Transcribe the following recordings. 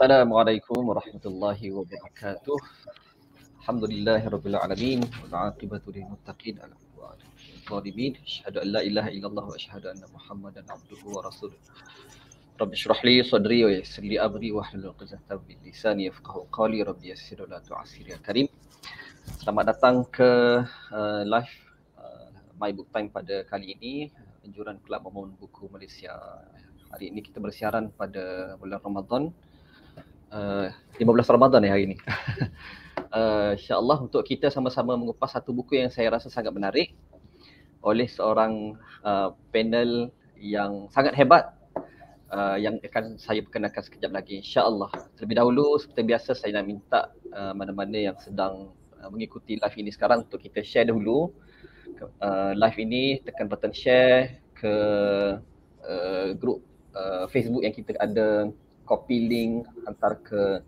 Assalamualaikum warahmatullahi wabarakatuh. Alhamdulillahirabbil alamin wal 'aqibatu lil muttaqin ala zalimin. Asyhadu an la ilaha illallah wa asyhadu anna Muhammadan abduhu wa rasuluh. Rabbi shrah li sadri wa yassir li amri wahlul 'uqdatam min lisani yafqahu qawli. Rabbi yassir wa la tu'assir ya karim. Selamat datang ke live My Book Time pada kali ini, anjuran Kelab Membangun Buku Malaysia. Hari ini kita bersiaran pada bulan Ramadan. 15 Ramadan hari ini. InsyaAllah untuk kita sama-sama mengupas satu buku yang saya rasa sangat menarik oleh seorang panel yang sangat hebat yang akan saya perkenalkan sekejap lagi, insyaAllah. Terlebih dahulu seperti biasa saya nak minta mana-mana yang sedang mengikuti live ini sekarang untuk kita share dahulu live ini, tekan button share ke grup Facebook yang kita ada, copy link, hantar ke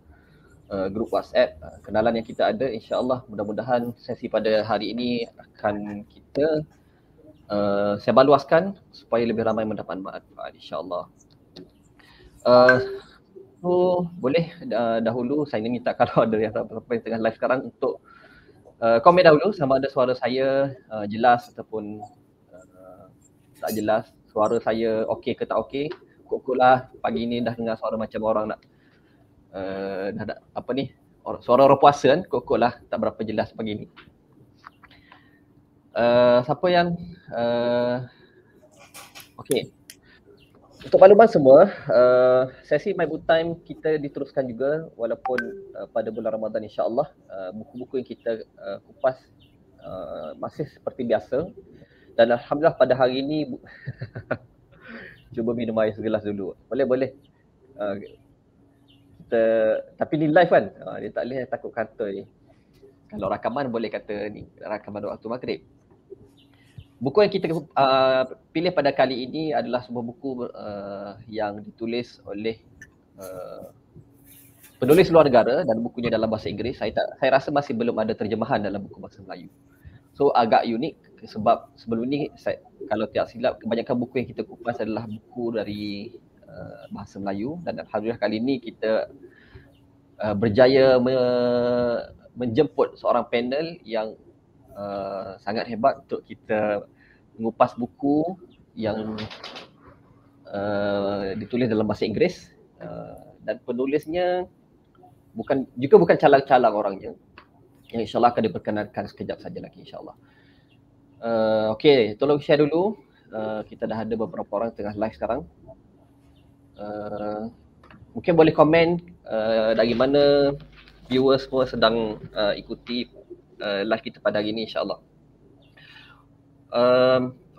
grup WhatsApp kenalan yang kita ada. InsyaAllah mudah-mudahan sesi pada hari ini akan kita sebarluaskan supaya lebih ramai mendapat manfaat, insyaAllah. Boleh dahulu saya minta kalau ada yang tengah live sekarang untuk komen dahulu sama ada suara saya jelas ataupun tak jelas, suara saya okey ke tak okey. Kok lah pagi ni dah dengar suara macam orang nak dah apa ni, suara orang puasa kan, kok lah tak berapa jelas pagi ni. Siapa yang okey. Untuk makluman semua, sesi My Book Time kita diteruskan juga walaupun pada bulan Ramadan, insya-Allah. Buku-buku yang kita kupas masih seperti biasa. Dan alhamdulillah pada hari ini cuba minum air segelas dulu. Boleh. Kita, tapi ni live kan? Dia tak boleh takut kata ni. Kalau rakaman boleh kata ni, rakaman waktu maghrib. Buku yang kita pilih pada kali ini adalah sebuah buku yang ditulis oleh penulis luar negara dan bukunya dalam bahasa Inggeris. Saya rasa masih belum ada terjemahan dalam buku bahasa Melayu. So agak unik sebab sebelum ni kalau tidak silap kebanyakan buku yang kita kupas adalah buku dari bahasa Melayu, dan alhamdulillah kali ini kita berjaya menjemput seorang panel yang sangat hebat untuk kita mengupas buku yang ditulis dalam bahasa Inggeris, dan penulisnya bukan calang-calang orangnya, yang insyaAllah akan diperkenalkan sekejap saja lagi, insyaAllah. Okey, tolong share dulu. Kita dah ada beberapa orang tengah live sekarang. Mungkin boleh komen dari mana viewers semua sedang ikuti live kita pada hari ini, insyaAllah.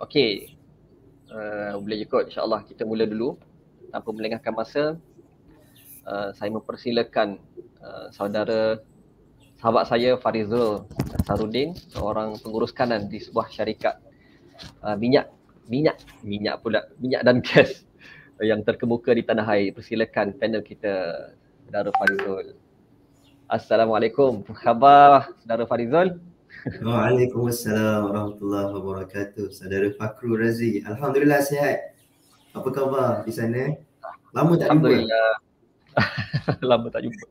Okey, boleh je kot, insyaAllah. Kita mula dulu tanpa melengahkan masa. Saya mempersilakan sahabat saya Farizul Sarudin, seorang pengurus kanan di sebuah syarikat minyak dan gas yang terkemuka di tanah air. Persilakan panel kita, Saudara Farizul. Assalamualaikum. Apa khabar Saudara Farizul? Waalaikumsalam warahmatullahi wabarakatuh. Saudara Fakrul Razi. Alhamdulillah sihat. Apa khabar di sana? Lama tak jumpa. Alhamdulillah. Lama tak jumpa.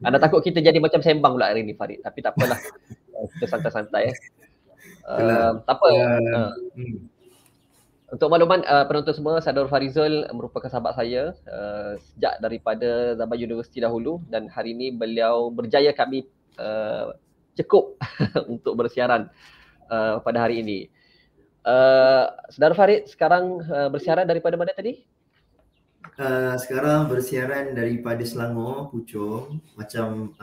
Anda takut kita jadi macam sembang pula hari ni, Farid. Tapi tak apalah. Kita santai-santai tak apa. Untuk makluman penonton semua, Saudara Farizul merupakan sahabat saya sejak daripada zaman universiti dahulu, dan hari ini beliau berjaya kami cekup untuk bersiaran pada hari ini. Saudara Farid sekarang bersiaran daripada mana tadi? Sekarang bersiaran daripada Selangor, Puchong. Macam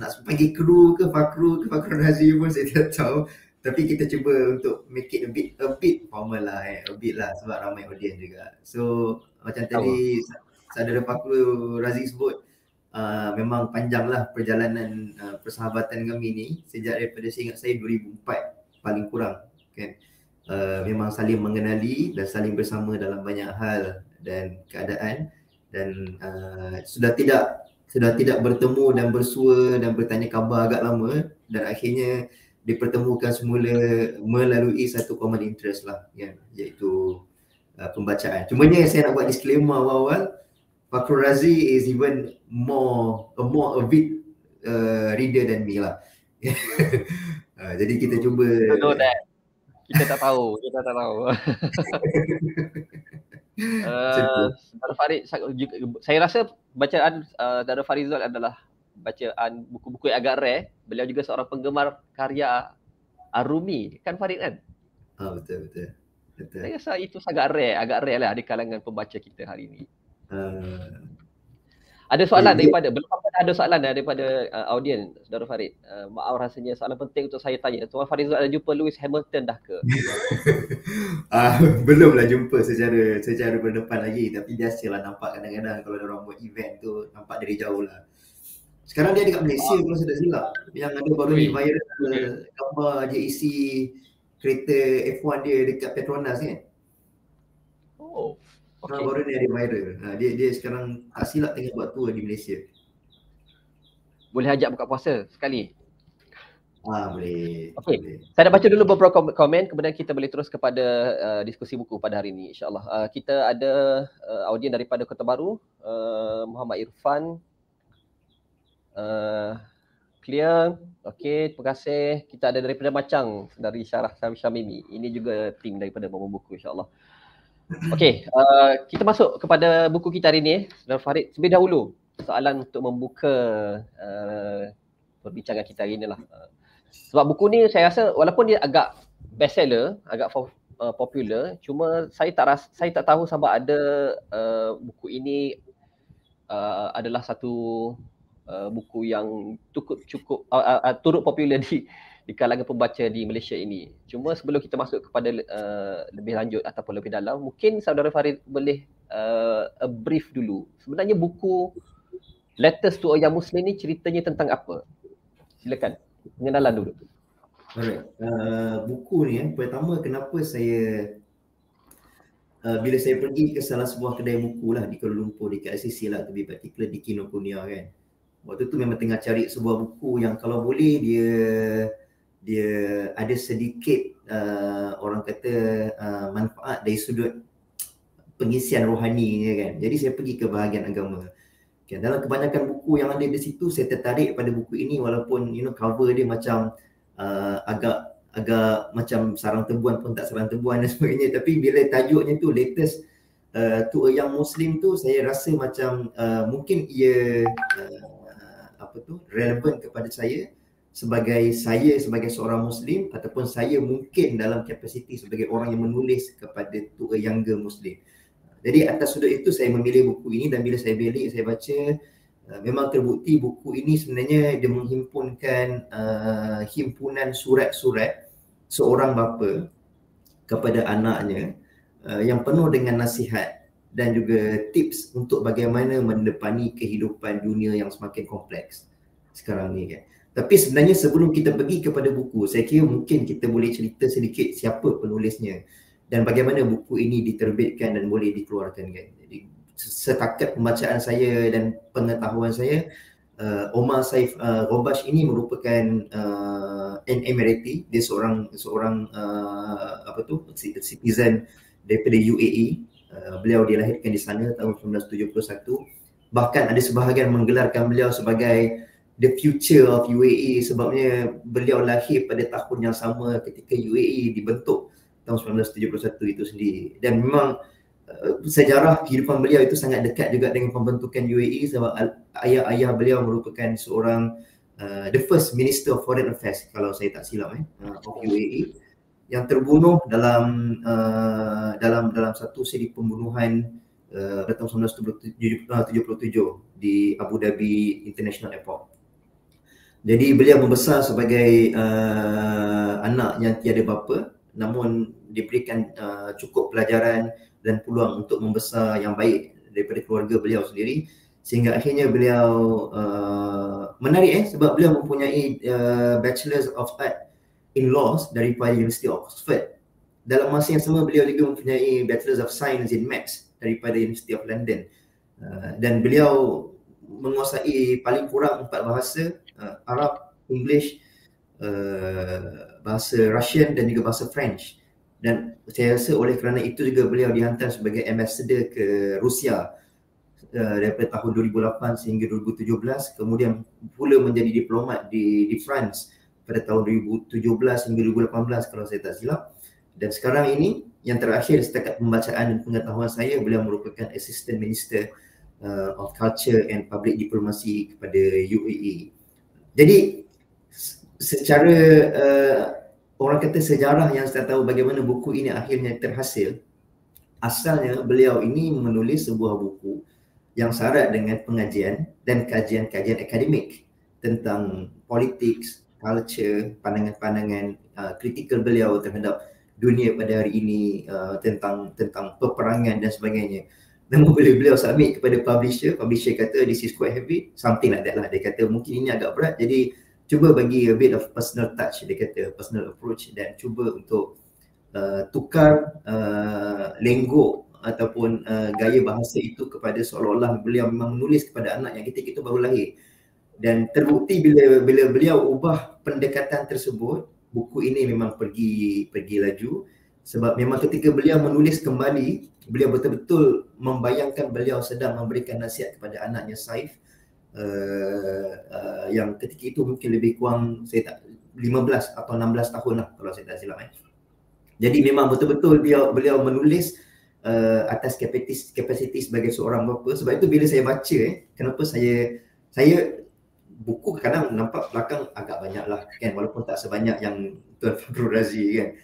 nak panggil kru ke Fakrul Razi pun saya tidak tahu. Tapi kita cuba untuk make it a bit formal lah, a bit lah, sebab ramai audience juga. So macam tadi Saudara Fakrul Razi sebut, memang panjang lah perjalanan persahabatan kami ni sejak daripada saya ingat saya 2004 paling kurang kan. Memang saling mengenali dan saling bersama dalam banyak hal dan keadaan, dan sudah tidak bertemu dan bersua dan bertanya khabar agak lama, dan akhirnya dipertemukan semula melalui satu common interest lah, ya, iaitu pembacaan. Cumanya saya nak buat disclaimer awal-awal, Fakhrul Razi is even more avid reader than me lah. Jadi kita cuba. No, that. Kita tak tahu. Saudara Farid, saya rasa bacaan Saudara Farizal adalah bacaan buku-buku yang agak rare. Beliau juga seorang penggemar karya Ar-Rumi, kan Farid kan? Betul. Saya rasa itu agak rare lah di kalangan pembaca kita hari ini. Ada soalan daripada, belum ada soalan daripada audiens, Saudara Farid. Maaf rasanya soalan penting untuk saya tanya. Tuan Farizal ada jumpa Lewis Hamilton dah ke? Belumlah jumpa secara berdepan lagi, tapi biasalah nampak kadang-kadang kalau orang buat event tu nampak dari jauh lah. Sekarang dia dekat Malaysia kalau saya tak silap. Yang ada baru ni viral gambar dia isi kereta F1 dia dekat Petronas kan. Okay. Baru ni ada viral. Dia sekarang tak silap tengah buat tour di Malaysia. Boleh ajak buka puasa sekali? Boleh. Okay. Boleh. Saya dah baca dulu beberapa komen, kemudian kita boleh terus kepada diskusi buku pada hari ini, insyaAllah. Kita ada audiens daripada Kota Baru, Muhammad Irfan. Clear. Okey, terima kasih. Kita ada daripada Macang, dari Syarah Syamimi. Ini juga tim daripada Momen Buku, insyaAllah. Okey, kita masuk kepada buku kita hari ini. Saudara Farid, terlebih dahulu soalan untuk membuka perbincangan kita hari ini lah. Sebab buku ni saya rasa walaupun dia agak bestseller, agak popular, cuma saya tak tahu sama ada buku ini adalah satu buku yang cukup turut popular di kalangan pembaca di Malaysia ini. Cuma sebelum kita masuk kepada lebih lanjut ataupun lebih dalam, mungkin Saudara Farid boleh brief dulu. Sebenarnya buku Letters to a Young Muslim ni ceritanya tentang apa? Silakan, pengenalan dulu. Alright, buku ni pertama kenapa saya bila saya pergi ke salah sebuah kedai buku lah di Kuala Lumpur, di KLCC lah, to be particular di Kinokuniya kan. Waktu tu memang tengah cari sebuah buku yang kalau boleh dia ada sedikit orang kata manfaat dari sudut pengisian rohani kan. Jadi saya pergi ke bahagian agama. Okay, dalam kebanyakan buku yang ada di situ saya tertarik pada buku ini walaupun cover dia macam agak macam sarang tebuan pun tak sarang tebuan dan sebagainya, tapi bila tajuknya tu Letters to a Young Muslim tu saya rasa macam mungkin ia relevan kepada saya sebagai seorang Muslim ataupun saya mungkin dalam kapasiti sebagai orang yang menulis kepada to a younger Muslim. Jadi atas sudut itu saya memilih buku ini dan bila saya beli, saya baca, memang terbukti buku ini sebenarnya dia menghimpunkan himpunan surat-surat seorang bapa kepada anaknya yang penuh dengan nasihat dan juga tips untuk bagaimana mendepani kehidupan dunia yang semakin kompleks sekarang ni kan. Tapi sebenarnya sebelum kita pergi kepada buku, saya kira mungkin kita boleh cerita sedikit siapa penulisnya dan bagaimana buku ini diterbitkan dan boleh dikeluarkan kan. Jadi setakat pembacaan saya dan pengetahuan saya, Omar Saif Robash ini merupakan an Emirati. Dia seorang citizen daripada UAE. Beliau dilahirkan di sana tahun 1971. Bahkan ada sebahagian menggelarkan beliau sebagai the future of UAE sebabnya beliau lahir pada tahun yang sama ketika UAE dibentuk tahun 1971 itu sendiri. Dan memang sejarah kehidupan beliau itu sangat dekat juga dengan pembentukan UAE sebab ayah beliau merupakan seorang the first Minister of Foreign Affairs kalau saya tak silap of UAE yang terbunuh dalam satu siri pembunuhan pada tahun 1977 di Abu Dhabi International Airport. Jadi beliau membesar sebagai anak yang tiada bapa, namun diberikan cukup pelajaran dan peluang untuk membesar yang baik daripada keluarga beliau sendiri, sehingga akhirnya beliau menarik sebab beliau mempunyai Bachelors of Art in Laws daripada University of Oxford. Dalam masa yang sama beliau juga mempunyai Bachelors of Science in Maths daripada University of London. Dan beliau menguasai paling kurang 4 bahasa, Arab, English, bahasa Russian dan juga bahasa French. Dan saya rasa oleh kerana itu juga beliau dihantar sebagai ambassador ke Rusia daripada tahun 2008 sehingga 2017, kemudian pula menjadi diplomat di France pada tahun 2017 hingga 2018 kalau saya tak silap. Dan sekarang ini yang terakhir setakat pembacaan dan pengetahuan saya, beliau merupakan Assistant Minister of Culture and Public Diplomacy kepada UAE. Jadi secara orang kata sejarah yang saya tahu bagaimana buku ini akhirnya terhasil, asalnya beliau ini menulis sebuah buku yang syarat dengan pengajian dan kajian-kajian akademik tentang politik, culture, pandangan-pandangan kritikal beliau terhadap dunia pada hari ini, tentang peperangan dan sebagainya. Namun bila beliau submit kepada publisher kata this is quite heavy, something like that lah. Dia kata mungkin ini agak berat, jadi cuba bagi a bit of personal touch, dia kata personal approach, dan cuba untuk tukar lenggok ataupun gaya bahasa itu kepada seolah-olah beliau memang menulis kepada anak yang ketika itu baru lahir. Dan terbukti bila beliau ubah pendekatan tersebut, buku ini memang pergi laju, sebab memang ketika beliau menulis kembali, beliau betul-betul membayangkan beliau sedang memberikan nasihat kepada anaknya Saif, yang ketika itu mungkin lebih kurang 15 atau 16 tahun lah kalau saya tak silap. Jadi memang betul-betul beliau menulis atas kapasiti sebagai seorang bapa. Sebab itu bila saya baca, kenapa saya buku kadang nampak belakang agak banyak lah kan, walaupun tak sebanyak yang Tuan Fakhrul Razi kan.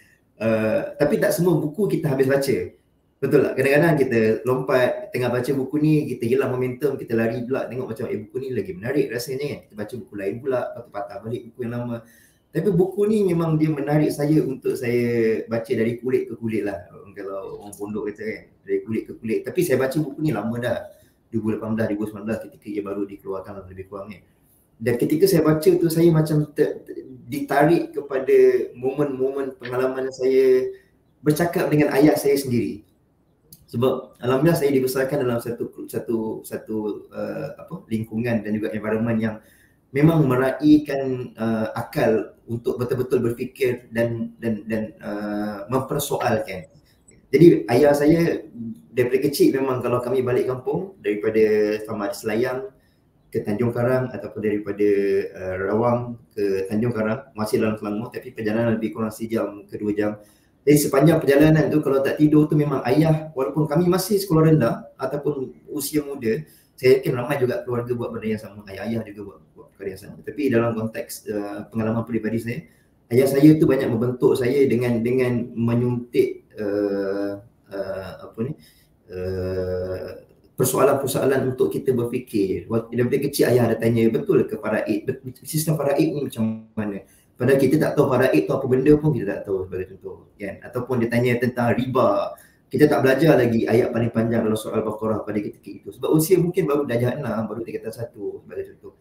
Tapi tak semua buku kita habis baca. Betul tak? Kadang-kadang kita lompat tengah baca buku ni, kita hilang momentum, kita lari pula tengok macam buku ni lagi menarik rasanya kan. Kita baca buku lain pula, lepas tu patah balik buku yang lama. Tapi buku ni memang dia menarik saya untuk saya baca dari kulit ke kulit lah. Kalau orang pondok kata kan, dari kulit ke kulit. Tapi saya baca buku ni lama dah, 2018, 2019 ketika ia baru dikeluarkan lebih kurang ni. Dan ketika saya baca tu, saya macam ditarik kepada momen-momen pengalaman saya bercakap dengan ayah saya sendiri. Sebab alhamdulillah saya dibesarkan dalam satu lingkungan dan juga environment yang memang meraihkan akal untuk betul-betul berfikir dan mempersoalkan. Jadi ayah saya daripada kecil memang kalau kami balik kampung daripada Taman Selayang ke Tanjung Karang ataupun daripada Rawang ke Tanjung Karang, masih dalam Selangor, tapi perjalanan lebih kurang sejam ke 2 jam. Jadi sepanjang perjalanan tu kalau tak tidur tu memang ayah, walaupun kami masih sekolah rendah ataupun usia muda, saya yakin ramai juga keluarga buat benda yang sama, ayah juga buat perkara yang sama. Tapi dalam konteks pengalaman peribadi saya, ayah saya tu banyak membentuk saya dengan menyuntik persoalan-persoalan untuk kita berfikir. Daripada kecil ayah ada tanya, betul ke faraid? Sistem faraid ni macam mana? Padahal kita tak tahu faraid tu apa benda pun kita tak tahu, sebagai contoh kan. Ataupun dia tanya tentang riba, kita tak belajar lagi ayat paling panjang dalam surah Al-Baqarah pada ketika itu, sebab usia mungkin baru darjah 6, baru tingkatan 1 sebagai contoh.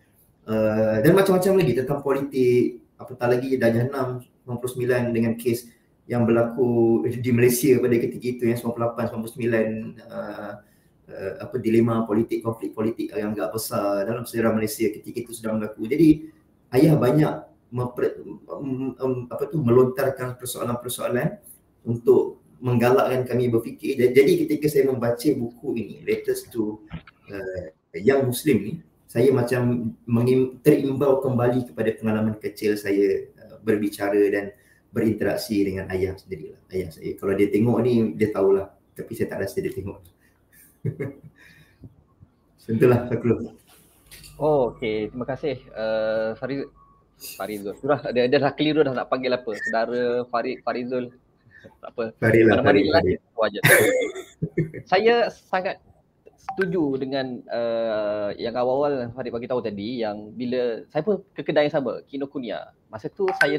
Dan macam-macam lagi tentang politik, apatah lagi darjah 6, 99 dengan kes yang berlaku di Malaysia pada ketika itu yang 98, 99, dilema politik, konflik politik yang agak besar dalam sejarah Malaysia ketika itu sedang berlaku. Jadi ayah banyak melontarkan persoalan-persoalan untuk menggalakkan kami berfikir. Jadi ketika saya membaca buku ini, Letters to Young Muslim ni, saya macam terimbau kembali kepada pengalaman kecil saya berbicara dan berinteraksi dengan ayah sendirilah. Ayah saya, kalau dia tengok ni dia tahulah, tapi saya tak rasa dia tengok. Itulah Fakhrul. Oh, okey. Terima kasih Farizul. Sudah dia dah keliru dah nak panggil apa? Saudara Farizul. Tak apa. Farid. Wajar. Saya sangat setuju dengan yang awal-awal Farid bagi tahu tadi, yang bila saya pun ke kedai yang sama, Kinokuniya. Masa tu saya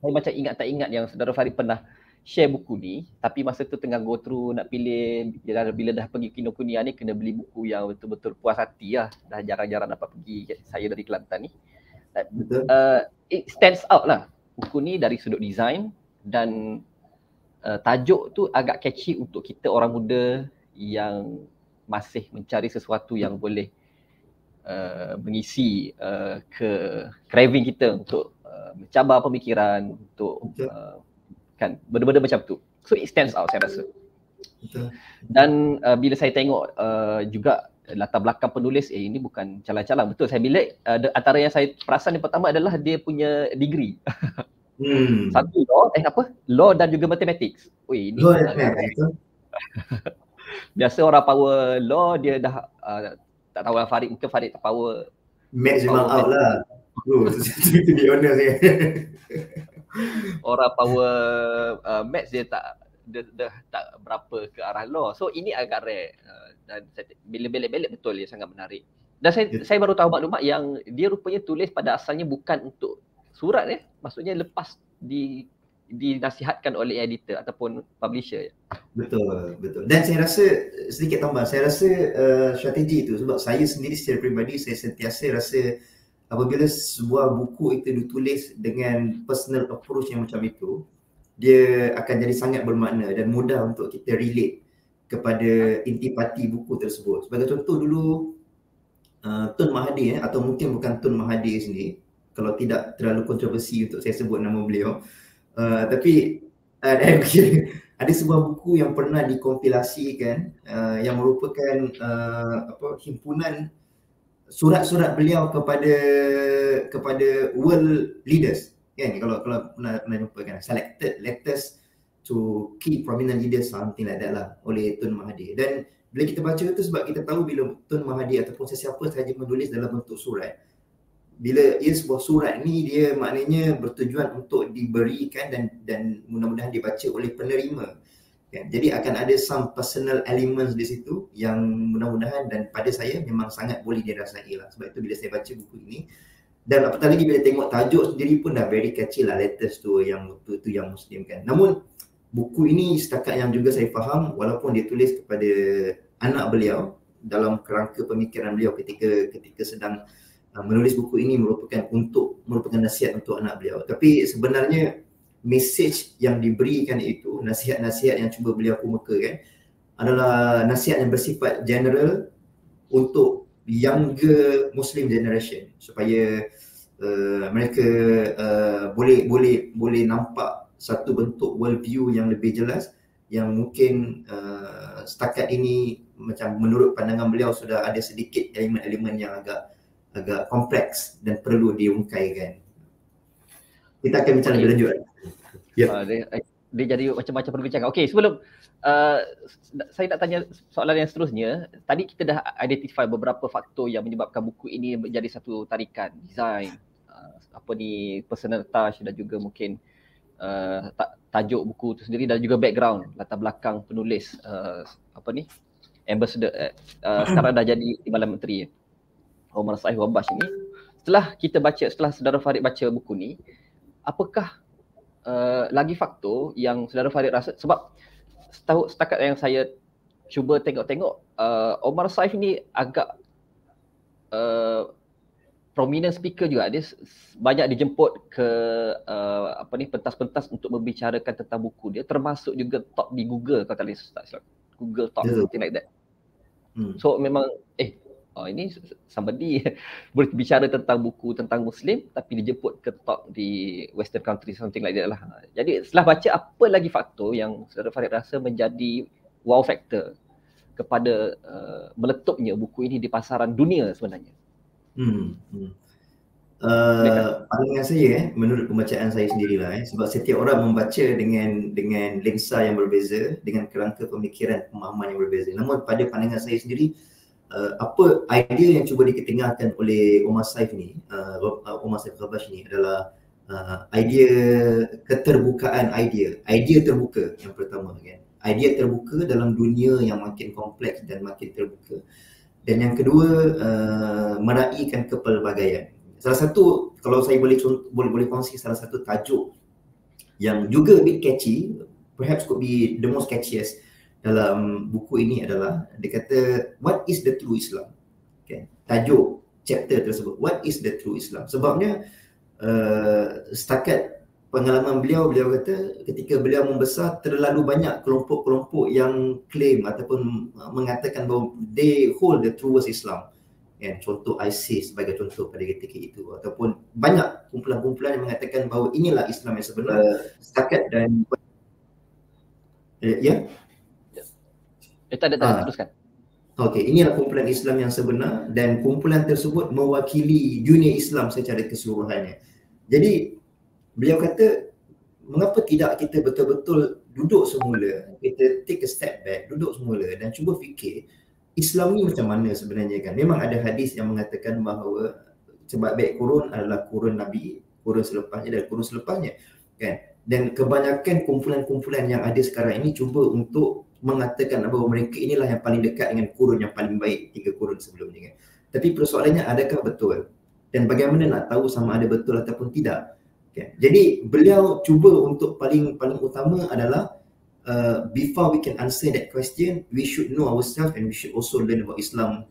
macam tak ingat yang saudara Farid pernah share buku ni, tapi masa tu tengah go through nak pilih, bila dah pergi Kinokuniya ni kena beli buku yang betul-betul puas hati lah. Dah jarang-jarang dapat pergi saya dari Kelantan ni. It stands out lah buku ni dari sudut design dan tajuk tu agak catchy untuk kita orang muda yang masih mencari sesuatu yang boleh mengisi craving kita untuk mencabar pemikiran, untuk kan benda-benda macam tu. So it stands out saya rasa. Dan bila saya tengok juga latar belakang penulis ini bukan calang-calang. Betul, saya bilik antara yang saya perasan yang pertama adalah dia punya degree. Satu law dan juga mathematics. Ini Law and agak math, betul. biasa orang power law dia dah tak tahu lah Farid, mungkin Farid tak power maths memang out lah. Bro, to be honest ya. Orang power maths dia dah tak berapa ke arah law. So ini agak rare. Dan bila belik-belik betul dia sangat menarik. Dan saya baru tahu maklumat yang dia rupanya tulis pada asalnya bukan untuk surat maksudnya lepas dinasihatkan oleh editor ataupun publisher. Betul. Dan saya rasa sedikit tambah, saya rasa strategi itu sebab saya sendiri secara peribadi saya sentiasa rasa apabila sebuah buku itu ditulis dengan personal approach yang macam itu, dia akan jadi sangat bermakna dan mudah untuk kita relate kepada intipati buku tersebut. Sebagai contoh dulu Tun Mahathir atau mungkin bukan Tun Mahathir sendiri, kalau tidak terlalu kontroversi untuk saya sebut nama beliau, tapi ada sebuah buku yang pernah dikompilasikan yang merupakan himpunan surat-surat beliau kepada world leaders, kan? Kalau pernah jumpa kan, selected letters to key prominent leaders, something like that lah, oleh Tun Mahathir. Dan bila kita baca itu, sebab kita tahu bila Tun Mahathir ataupun sesiapa sahaja menulis dalam bentuk surat, bila ia sebuah surat ni, dia maknanya bertujuan untuk diberikan dan mudah-mudahan dibaca oleh penerima. Jadi akan ada some personal elements di situ yang mudah-mudahan dan pada saya memang sangat boleh dirasai lah. Sebab itu bila saya baca buku ini, dan apatah lagi bila tengok tajuk sendiri pun dah very catchy lah, letters tu yang Muslim kan. Namun buku ini setakat yang juga saya faham, walaupun dia tulis kepada anak beliau, dalam kerangka pemikiran beliau ketika sedang menulis buku ini merupakan nasihat untuk anak beliau. Tapi sebenarnya message yang diberikan itu, nasihat-nasihat yang cuba beliau kemukakan adalah nasihat yang bersifat general untuk younger Muslim generation, supaya mereka boleh nampak satu bentuk world view yang lebih jelas, yang mungkin setakat ini macam menurut pandangan beliau sudah ada sedikit elemen-elemen yang agak kompleks dan perlu diungkaikan. Kita akan bincang lebih lanjut. Dia jadi macam-macam perbincangan. Okey, sebelum saya nak tanya soalan yang seterusnya. Tadi kita dah identify beberapa faktor yang menyebabkan buku ini menjadi satu tarikan. Design, personal touch dan juga mungkin tajuk buku itu sendiri dan juga background, latar belakang penulis ambassador sekarang dah jadi Timbalan Menteri Omar Saif Wabash ini. Setelah saudara Farid baca buku ni, apakah lagi faktor yang saudara Farid rasa, sebab setakat yang saya cuba tengok-tengok, Omar Saif ni agak prominent speaker juga. Dia banyak dijemput ke pentas-pentas untuk membicarakan tentang buku dia, termasuk juga top di Google, kalau tak silap, Google Top, something like that. So memang ini somebody boleh bicara tentang buku tentang Muslim tapi dijemput ke top di Western country, something like that lah. Jadi setelah baca, apa lagi faktor yang saudara Farid rasa menjadi wow factor kepada meletupnya buku ini di pasaran dunia sebenarnya? Pandangan saya, menurut pembacaan saya sendirilah, sebab setiap orang membaca dengan lensa yang berbeza, dengan kerangka pemikiran, pemahaman yang berbeza. Namun pada pandangan saya sendiri, apa idea yang cuba diketengahkan oleh Omar Saif ni, Omar Saif Wabash ni adalah idea keterbukaan, idea terbuka yang pertama kan. Idea terbuka dalam dunia yang makin kompleks dan makin terbuka. Dan yang kedua, meraihkan kepelbagaian. Salah satu, kalau saya boleh kongsi salah satu tajuk yang juga a bit catchy, perhaps could be the most catchiest dalam buku ini adalah, dia kata, what is the true Islam? Okay. Tajuk chapter tersebut, what is the true Islam? Sebabnya setakat pengalaman beliau kata ketika beliau membesar, terlalu banyak kelompok-kelompok yang claim ataupun mengatakan bahawa they hold the truest Islam. Contoh ISIS sebagai contoh pada ketika itu, ataupun banyak kumpulan-kumpulan yang mengatakan bahawa inilah Islam yang sebenar. Setakat dan Itu ada teruskan. Okey, inilah kumpulan Islam yang sebenar dan kumpulan tersebut mewakili dunia Islam secara keseluruhannya. Jadi beliau kata, mengapa tidak kita betul-betul duduk semula, kita take a step back, duduk semula dan cuba fikir Islam ni macam mana sebenarnya kan. Memang ada hadis yang mengatakan bahawa sebab baik kurun adalah kurun Nabi, kurun selepasnya dan kurun selepasnya kan. Dan kebanyakan kumpulan-kumpulan yang ada sekarang ini cuba untuk mengatakan bahawa mereka inilah yang paling dekat dengan kurun yang paling baik 3 kurun sebelumnya kan. Tapi persoalannya, adakah betul? Dan bagaimana nak tahu sama ada betul ataupun tidak? Okay. Jadi beliau cuba untuk paling utama adalah before we can answer that question, we should know ourselves and we should also learn about Islam,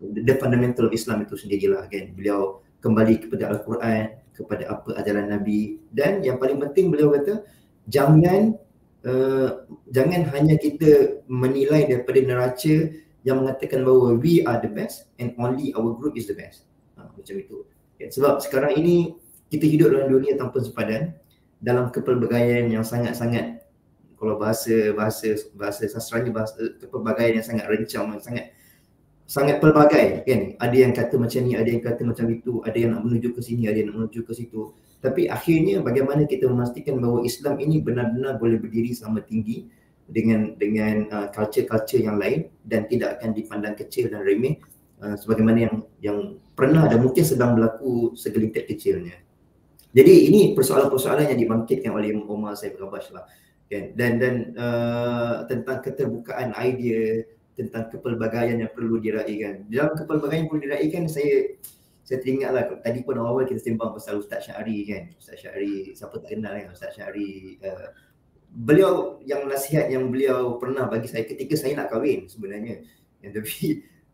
the fundamental of Islam itu sendirilah kan. Beliau kembali kepada Al-Quran, kepada apa ajaran Nabi, dan yang paling penting beliau kata jangan hanya kita menilai daripada neraca yang mengatakan bahawa we are the best and only our group is the best. Macam itu. Okay. Sebab sekarang ini kita hidup dalam dunia tanpa sepadan, dalam kepelbagaian yang sangat-sangat, kalau bahasa sastranya, kepelbagaian yang sangat rencam, sangat pelbagai kan. Ada yang kata macam ni, ada yang kata macam itu, ada yang nak menuju ke sini, ada yang nak menuju ke situ. Tapi akhirnya bagaimana kita memastikan bahawa Islam ini benar-benar boleh berdiri sama tinggi dengan culture-culture yang lain dan tidak akan dipandang kecil dan remeh sebagaimana yang pernah dan mungkin sedang berlaku segelintir kecilnya. Jadi ini persoalan-persoalan yang dibangkitkan oleh Omar Saif Ghabash lah kan. Dan tentang keterbukaan idea, tentang kepelbagaian yang perlu diraikan. Dalam kepelbagaian yang perlu diraikan, saya teringatlah tadi pun awal kita sembang pasal Ustaz Syahri kan. Ustaz Syahri, siapa tak kenal kan Ustaz Syahri. Beliau yang nasihat yang beliau pernah bagi saya ketika saya nak kahwin sebenarnya.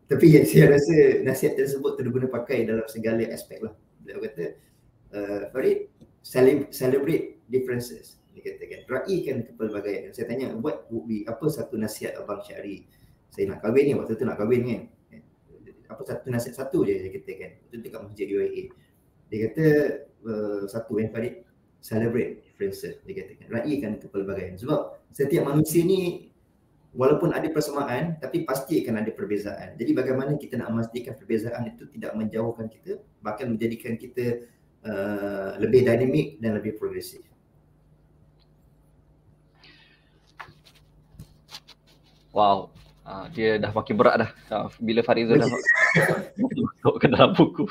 Tapi saya rasa nasihat tersebut terguna pakai dalam segala aspek lah. Beliau kata, Farid, celebrate differences. Dia katakan, raikan kepelbagaian. Saya tanya, what would be, apa satu nasihat Abang Syahri? Saya nak kahwin ni, waktu tu nak kahwin kan. Apa satu nasihat satu je dia katakan. Itu dekat masjid UIA. Dia kata, satu yang Farid, celebrate differences. Dia katakan, raikan kepelbagaian. Sebab setiap manusia ni walaupun ada persamaan, tapi pasti akan ada perbezaan. Jadi bagaimana kita nak memastikan perbezaan itu tidak menjauhkan kita, bahkan menjadikan kita lebih dinamik dan lebih progresif. Wow, dia dah makin berat dah bila Farizul dah masuk ke dalam buku.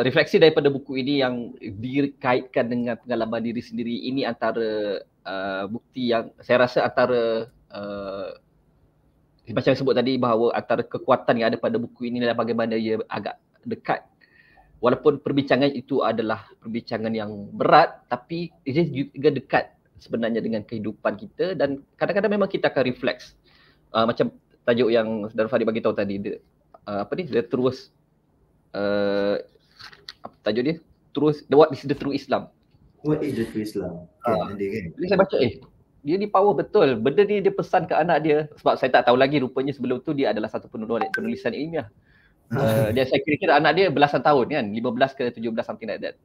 Refleksi daripada buku ini yang dikaitkan dengan pengalaman diri sendiri ini antara bukti yang saya rasa antara macam yang sebut tadi bahawa antara kekuatan yang ada pada buku ini adalah bagaimana ia agak dekat. Walaupun perbincangan itu adalah perbincangan yang berat, tapi ia juga dekat sebenarnya dengan kehidupan kita dan kadang-kadang memang kita akan refleks. Macam tajuk yang Saudara Farid bagi tahu tadi, dia terus apa tajuk dia? Terus, what is the true Islam? What is the true Islam? Jadi saya baca, dia ni power betul. Benda ni dia pesan ke anak dia. Sebab saya tak tahu lagi rupanya sebelum tu dia adalah satu penulisan ilmiah. Dia saya kira-kira anak dia belasan tahun kan, 15 ke 17 something like that.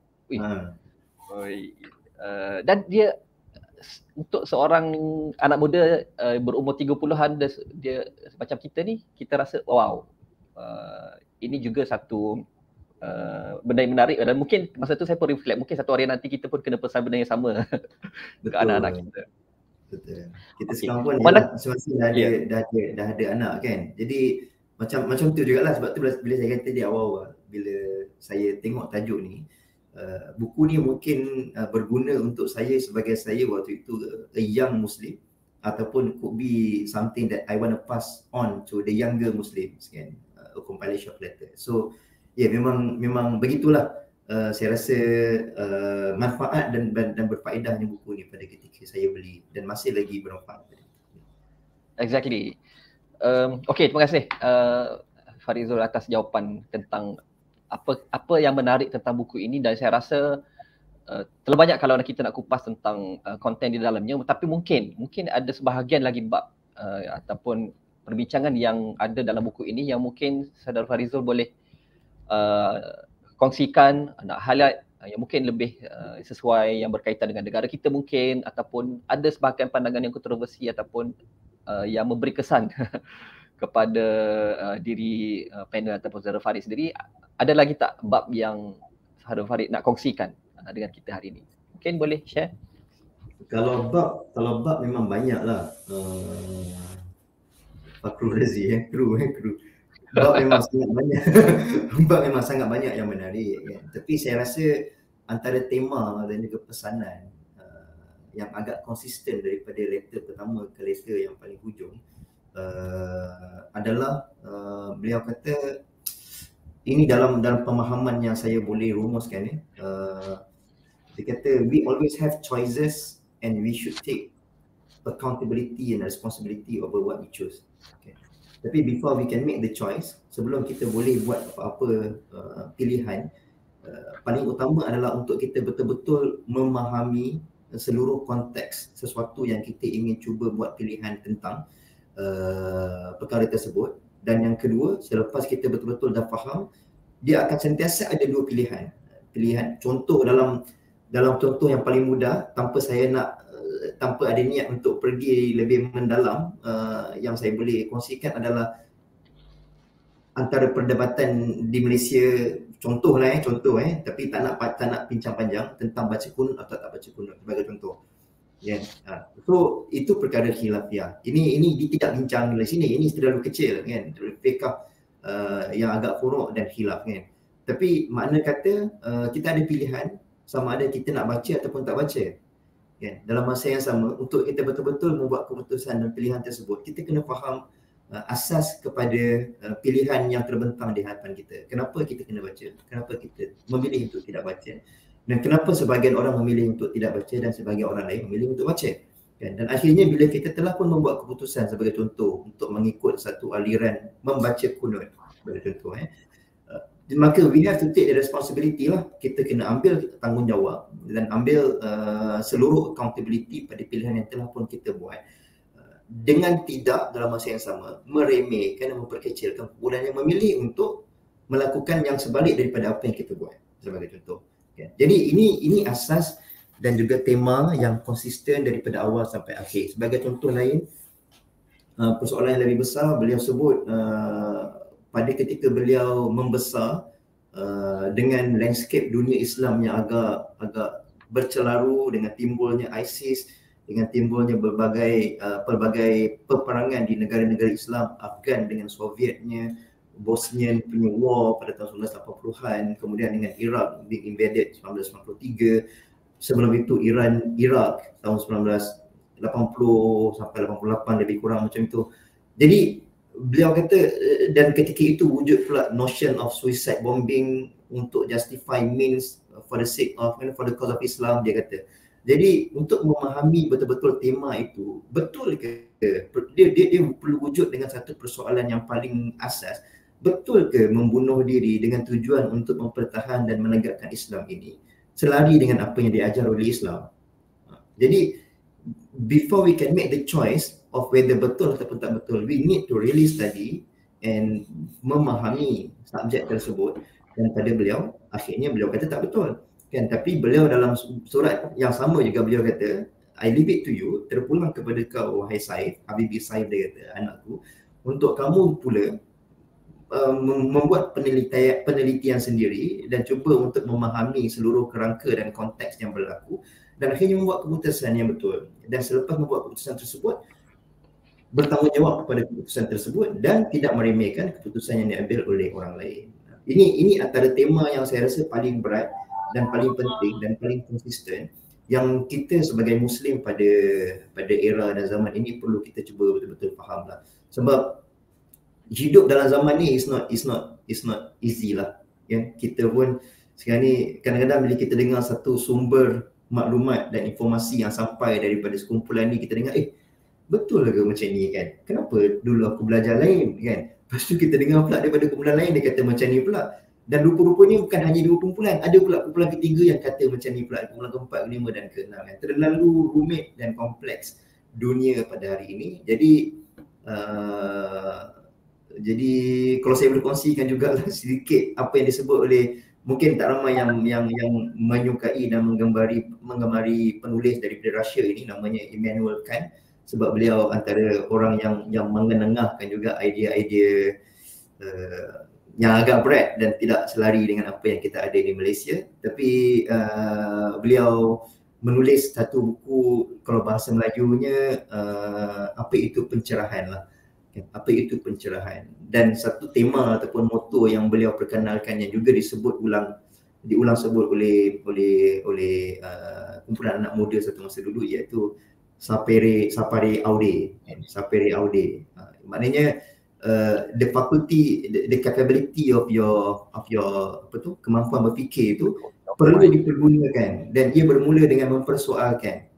Dan dia untuk seorang anak muda berumur 30-an, dia macam kita ni, kita rasa wow, ini juga satu benda yang menarik dan mungkin masa tu saya pun reflect, mungkin satu hari nanti kita pun kena pesan benda yang sama ke anak-anak kita. Betul. Kita sekarang pun semasa dah ada anak kan. Jadi macam tu jugalah, sebab tu bila saya kata di awal bila saya tengok tajuk ni, buku ni mungkin berguna untuk saya sebagai saya waktu itu a young Muslim, ataupun could be something that I want to pass on to the younger Muslims kan, a compilation of letters. So memang begitulah. Saya rasa manfaat dan berfaedahnya buku ni pada ketika saya beli dan masih lagi bermanfaat. Exactly. Okay, terima kasih Farizul atas jawapan tentang apa yang menarik tentang buku ini, dan saya rasa terlalu banyak kalau kita nak kupas tentang konten di dalamnya, tapi mungkin ada sebahagian lagi bab ataupun perbincangan yang ada dalam buku ini yang mungkin Saudara Farizul boleh kongsikan, nak highlight yang mungkin lebih sesuai, yang berkaitan dengan negara kita mungkin, ataupun ada sebahagian pandangan yang kontroversi ataupun yang memberi kesan kepada diri panel ataupun Saudara Farid sendiri. Ada lagi tak bab yang Saudara Farid nak kongsikan dengan kita hari ini? Mungkin boleh share? Kalau bab memang banyak lah. Fakrul Razi kru. Bab memang sangat banyak. Bab memang sangat banyak yang menarik kan. Tapi saya rasa antara tema dan juga pesanan yang agak konsisten daripada letter pertama ke letter yang paling hujung adalah beliau kata, ini dalam pemahaman yang saya boleh rumuskan dia kata, we always have choices and we should take accountability and responsibility over what we choose. Okay. Tapi before we can make the choice, sebelum kita boleh buat apa-apa pilihan, paling utama adalah untuk kita betul-betul memahami seluruh konteks sesuatu yang kita ingin cuba buat pilihan tentang perkara tersebut. Dan yang kedua, selepas kita betul-betul dah faham, dia akan sentiasa ada dua pilihan. Contoh dalam contoh yang paling mudah, tanpa ada niat untuk pergi lebih mendalam, yang saya boleh kongsikan adalah antara perdebatan di Malaysia, contoh, tapi tak nak bincang panjang tentang baca kunut atau tak baca kunut sebagai contoh. Yeah. So itu perkara khilafiyah. Ini dia tidak bincang di sini. Ini terlalu kecil kan, fiqh yang agak furuk dan khilaf kan. Tapi makna kata kita ada pilihan sama ada kita nak baca ataupun tak baca. Kan? Dalam masa yang sama, untuk kita betul-betul membuat keputusan dan pilihan tersebut, kita kena faham asas kepada pilihan yang terbentang di hadapan kita. Kenapa kita kena baca? Kenapa kita memilih untuk tidak baca? Dan kenapa sebahagian orang memilih untuk tidak baca dan sebahagian orang lain memilih untuk baca? Kan? Dan akhirnya bila kita telah pun membuat keputusan sebagai contoh untuk mengikut satu aliran membaca kunut sebagai contoh, maka we have to take the responsibility lah. Kita kena ambil tanggungjawab dan ambil seluruh accountability pada pilihan yang telah pun kita buat, dengan tidak dalam masa yang sama meremehkan dan memperkecilkan kumpulan yang memilih untuk melakukan yang sebalik daripada apa yang kita buat sebagai contoh. Okay. Jadi ini asas dan juga tema yang konsisten daripada awal sampai akhir. Sebagai contoh lain, persoalan yang lebih besar beliau sebut pada ketika beliau membesar dengan landscape dunia Islam yang agak bercelaru dengan timbulnya ISIS, dengan timbulnya pelbagai peperangan di negara-negara Islam, Afghan dengan Sovietnya, Bosnian punya war pada tahun 1980-an, kemudian dengan Iraq being invaded 1993, sebelum itu Iraq tahun 1980 sampai 88 lebih kurang macam itu. Jadi beliau kata, dan ketika itu wujud pula notion of suicide bombing untuk justify means for the sake of, for the cause of Islam, dia kata. Jadi untuk memahami betul-betul tema itu, betul ke dia perlu wujud dengan satu persoalan yang paling asas, betul ke membunuh diri dengan tujuan untuk mempertahan dan menegakkan Islam ini selari dengan apa yang diajar oleh Islam? Jadi before we can make the choice of whether betul ataupun tak betul, we need to really study and memahami subjek tersebut. Dan pada beliau, akhirnya beliau kata tak betul kan. Tapi beliau dalam surat yang sama juga beliau kata, I leave it to you, terpulang kepada kau wahai Saif, Habibie Saif, dia kata, anakku, untuk kamu pula membuat penelitian sendiri dan cuba untuk memahami seluruh kerangka dan konteks yang berlaku dan akhirnya membuat keputusan yang betul. Dan selepas membuat keputusan tersebut, bertanggungjawab kepada keputusan tersebut dan tidak meremehkan keputusan yang diambil oleh orang lain. Ini antara tema yang saya rasa paling berat dan paling penting dan paling konsisten yang kita sebagai Muslim pada era dan zaman ini perlu kita cuba betul-betul fahamlah. Sebab hidup dalam zaman ni is not easy lah. Ya, kita pun sekarang ni kadang-kadang bila kita dengar satu sumber maklumat dan informasi yang sampai daripada sekumpulan ni, kita dengar betul ke macam ni kan? Kenapa dulu aku belajar lain kan? Lepas tu kita dengar pula daripada kumpulan lain dia kata macam ni pula. Dan rupa-rupanya bukan hanya dua kumpulan, ada pula kumpulan ketiga yang kata macam ni pula, kumpulan keempat, kelima dan keenam kan? Terlalu rumit dan kompleks dunia pada hari ini. Jadi kalau saya boleh kongsikan juga sedikit apa yang disebut oleh mungkin tak ramai yang menyukai dan menggemari penulis daripada Russia ini, namanya Immanuel Kant, sebab beliau antara orang yang mengenengahkan juga idea-idea yang agak berat dan tidak selari dengan apa yang kita ada di Malaysia. Tapi beliau menulis satu buku, kalau bahasa Melajunya apa itu pencerahan lah. Apa itu pencerahan, dan satu tema ataupun moto yang beliau perkenalkan yang juga diulang sebut oleh kumpulan anak muda satu masa dulu, iaitu sapere aude. Maknanya the faculty, the capability of your kemampuan berfikir itu perlu dipergunakan, dan ia bermula dengan mempersoalkan.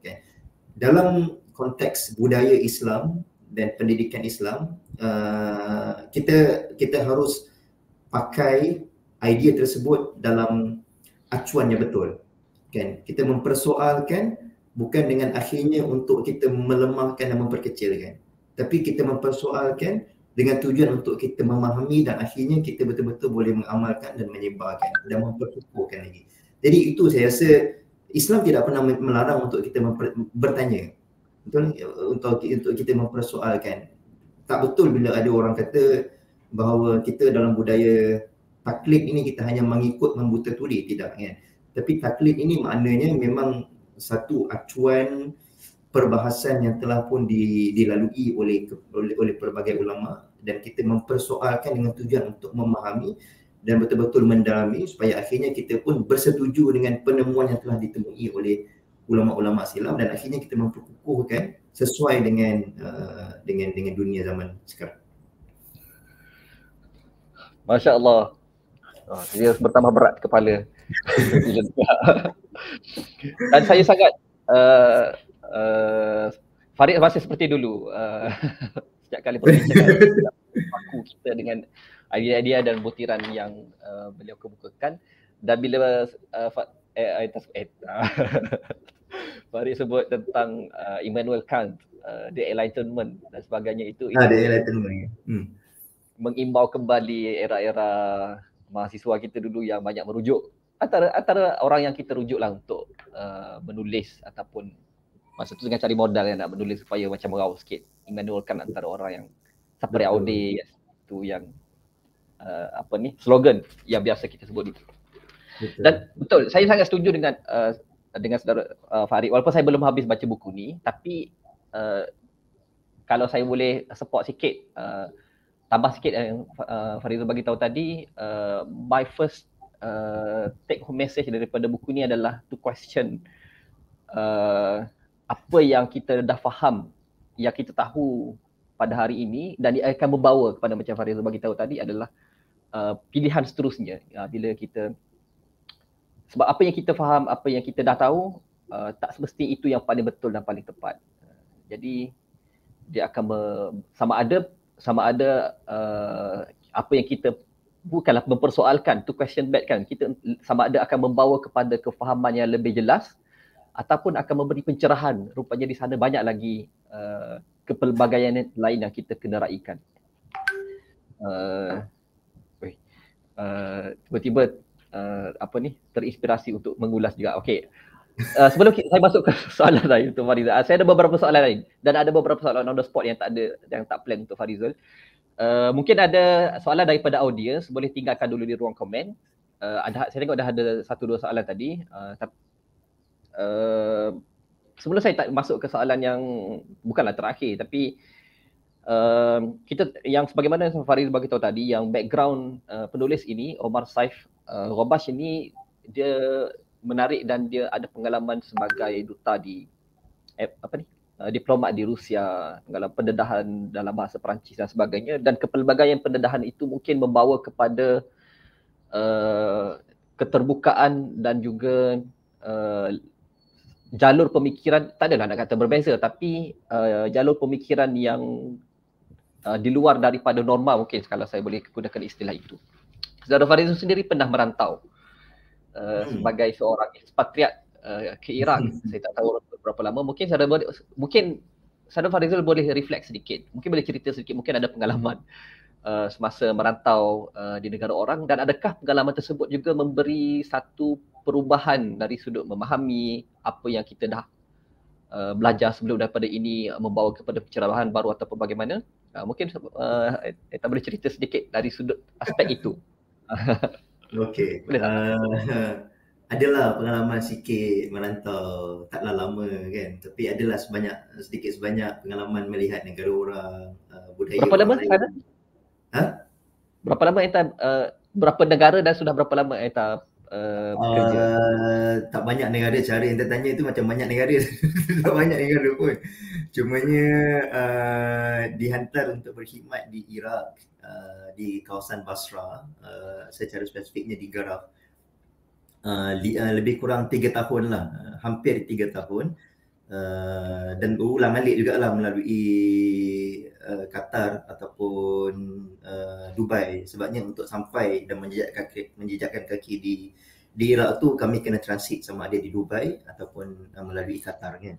Dalam konteks budaya Islam dan pendidikan Islam, kita harus pakai idea tersebut dalam acuan yang betul, kan? Kita mempersoalkan bukan dengan akhirnya untuk kita melemahkan dan memperkecilkan, tapi kita mempersoalkan dengan tujuan untuk kita memahami dan akhirnya kita betul-betul boleh mengamalkan dan menyebarkan dan memperkukuhkan lagi. Jadi itu saya rasa Islam tidak pernah melarang untuk kita bertanya, betul, untuk kita mempersoalkan. Tak betul bila ada orang kata bahawa kita dalam budaya taklid ini kita hanya mengikut membuta tuli, tidak, kan? Tapi taklid ini maknanya memang satu acuan perbahasan yang telah pun dilalui oleh pelbagai ulama, dan kita mempersoalkan dengan tujuan untuk memahami dan betul-betul mendalami supaya akhirnya kita pun bersetuju dengan penemuan yang telah ditemui oleh ulama-ulama silam, dan akhirnya kita memperkukuhkan sesuai dengan dunia zaman sekarang. Masya Allah. Dia bertambah berat kepala. Dan saya sangat Farid masih seperti dulu. Setiap kali perbincangan aku kita dengan idea-idea dan butiran yang beliau kemukakan, dan bila Farid sebut tentang Immanuel Kant, the Enlightenment dan sebagainya, itu The Enlightenment. Mengimbau kembali era-era mahasiswa kita dulu yang banyak merujuk, antara orang yang kita rujuklah untuk menulis, ataupun masa tu dengan cari modal yang nak menulis supaya macam raw sikit. Immanuel Kant antara orang yang sapere aude, tu yang slogan yang biasa kita sebut itu. Dan betul, saya sangat setuju dengan saudara Farid, walaupun saya belum habis baca buku ni, tapi kalau saya boleh support sikit, tambah sikit yang Farizul bagi tahu tadi, my first take home message daripada buku ni adalah to question apa yang kita dah faham, yang kita tahu pada hari ini, dan dia akan membawa kepada, macam Farizul bagi tahu tadi, adalah pilihan seterusnya. Bila kita, sebab apa yang kita faham, apa yang kita dah tahu, tak semesti itu yang paling betul dan paling tepat. Jadi dia akan sama ada apa yang kita bukanlah mempersoalkan, to question back, kan, kita sama ada akan membawa kepada kefahaman yang lebih jelas ataupun akan memberi pencerahan. Rupanya di sana banyak lagi kepelbagaian lain yang kita kena raikan. Tiba-tiba terinspirasi untuk mengulas juga. Okey. Sebelum saya masuk ke soalan lain untuk Farizul, saya ada beberapa soalan lain dan ada beberapa soalan on the spot yang tak plan untuk Farizul. Mungkin ada soalan daripada audiens, boleh tinggalkan dulu di ruang komen. Saya tengok dah ada 1-2 soalan tadi. Sebelum saya tak masuk ke soalan yang bukanlah terakhir, tapi kita yang sebagaimana Farizul bagi tahu tadi, yang background penulis ini, Omar Saif Robash ini, dia menarik dan dia ada pengalaman sebagai duta di diplomat di Rusia, pengalaman pendedahan dalam bahasa Perancis dan sebagainya, dan kepelbagaian pendedahan itu mungkin membawa kepada keterbukaan dan juga jalur pemikiran, tak adalah nak kata berbeza, tapi jalur pemikiran yang di luar daripada norma, mungkin kalau saya boleh gunakan istilah itu. Saudara Farizul sendiri pernah merantau sebagai seorang ekspatriat ke Iraq. Saya tak tahu berapa lama. Mungkin saudara Farizul boleh reflect sedikit, mungkin boleh cerita sedikit, mungkin ada pengalaman semasa merantau di negara orang, dan adakah pengalaman tersebut juga memberi satu perubahan dari sudut memahami apa yang kita dah belajar sebelum daripada ini membawa kepada pencerahan baru ataupun bagaimana? Mungkin Eta boleh cerita sedikit dari sudut aspek itu. Okey. Boleh tak? Adalah pengalaman sikit merantau, taklah lama kan. Tapi adalah sedikit sebanyak pengalaman melihat negara orang, budaya Berapa orang lama lain. sana? Ha? Berapa lama Eta, berapa negara dan sudah berapa lama Eta bekerja? Tak banyak negara. Cara yang tanya itu macam banyak negara. Tak banyak negara pun. Cumanya dihantar untuk berkhidmat di Iraq, di kawasan Basra, secara spesifiknya di Garaf. Lebih kurang 3 tahun lah, hampir 3 tahun. Dan berulang-alik jugalah melalui Qatar ataupun Dubai. Sebabnya untuk sampai dan menjejakkan kaki di Iraq tu, kami kena transit sama ada di Dubai ataupun melalui Qatar kan.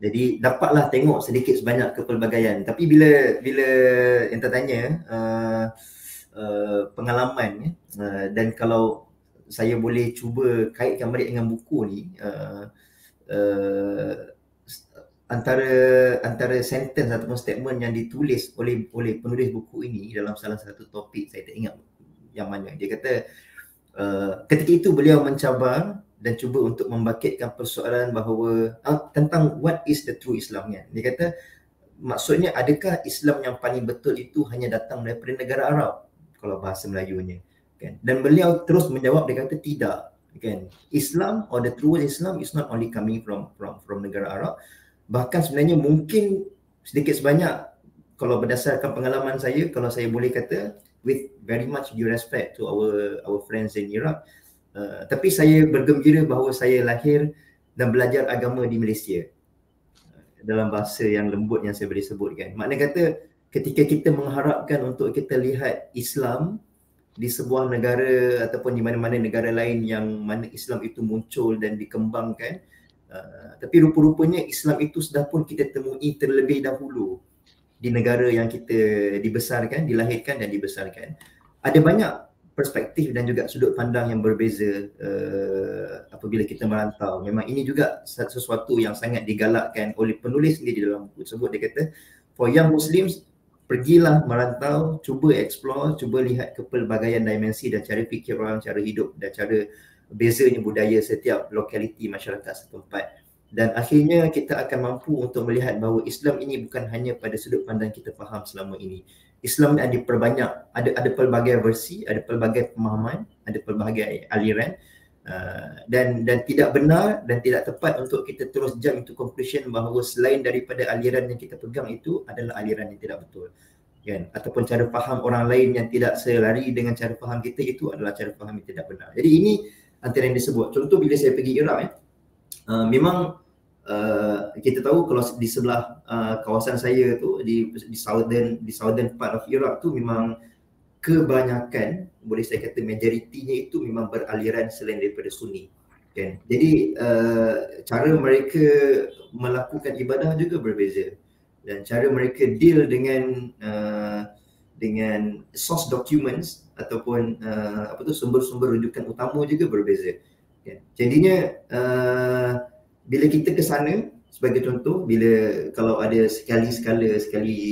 Jadi dapatlah tengok sedikit sebanyak kepelbagaian. Tapi bila yang tertanya pengalaman dan kalau saya boleh cuba kaitkan balik dengan buku ni, antara sentence ataupun statement yang ditulis oleh penulis buku ini dalam salah satu topik, saya tak ingat yang mana, dia kata ketika itu beliau mencabar dan cuba untuk membangkitkan persoalan bahawa tentang what is the true Islam kan. Dia kata maksudnya adakah Islam yang paling betul itu hanya datang daripada negara Arab, kalau bahasa Melayunya kan. Dan beliau terus menjawab, dia kata tidak kan. Islam or the true Islam is not only coming from negara Arab, bahkan sebenarnya mungkin sedikit sebanyak, kalau berdasarkan pengalaman saya, kalau saya boleh kata, with very much due respect to our friends in Iraq, tapi saya bergembira bahawa saya lahir dan belajar agama di Malaysia, dalam bahasa yang lembut yang saya boleh sebutkan. Maknanya kata ketika kita mengharapkan untuk kita lihat Islam di sebuah negara ataupun di mana-mana negara lain yang mana Islam itu muncul dan dikembangkan, tapi rupa-rupanya Islam itu sudah pun kita temui terlebih dahulu di negara yang kita dibesarkan, dilahirkan dan dibesarkan. Ada banyak perspektif dan juga sudut pandang yang berbeza apabila kita merantau. Memang ini juga sesuatu yang sangat digalakkan oleh penulis sendiri dalam buku tersebut. Dia kata, for young Muslims, pergilah merantau, cuba explore, cuba lihat kepelbagaian dimensi dan cara fikir orang, cara hidup dan cara bezanya budaya setiap lokaliti masyarakat setempat. Dan akhirnya kita akan mampu untuk melihat bahawa Islam ini bukan hanya pada sudut pandang kita faham selama ini. Islam ni ada berbanyak, ada pelbagai versi, ada pelbagai pemahaman, ada pelbagai aliran, dan tidak benar dan tidak tepat untuk kita terus jump into conclusion bahawa selain daripada aliran yang kita pegang itu adalah aliran yang tidak betul kan, ataupun cara faham orang lain yang tidak selari dengan cara faham kita itu adalah cara faham yang tidak benar. Jadi ini antara yang disebut. Contoh bila saya pergi Iraq memang kita tahu kalau di sebelah kawasan saya tu di southern part of Iraq tu memang kebanyakan, boleh saya kata majoritinya itu memang beraliran selain daripada Sunni kan. Jadi cara mereka melakukan ibadah juga berbeza dan cara mereka deal dengan source documents ataupun sumber-sumber rujukan utama juga berbeza kan. Jadinya bila kita ke sana, sebagai contoh, kalau ada sekali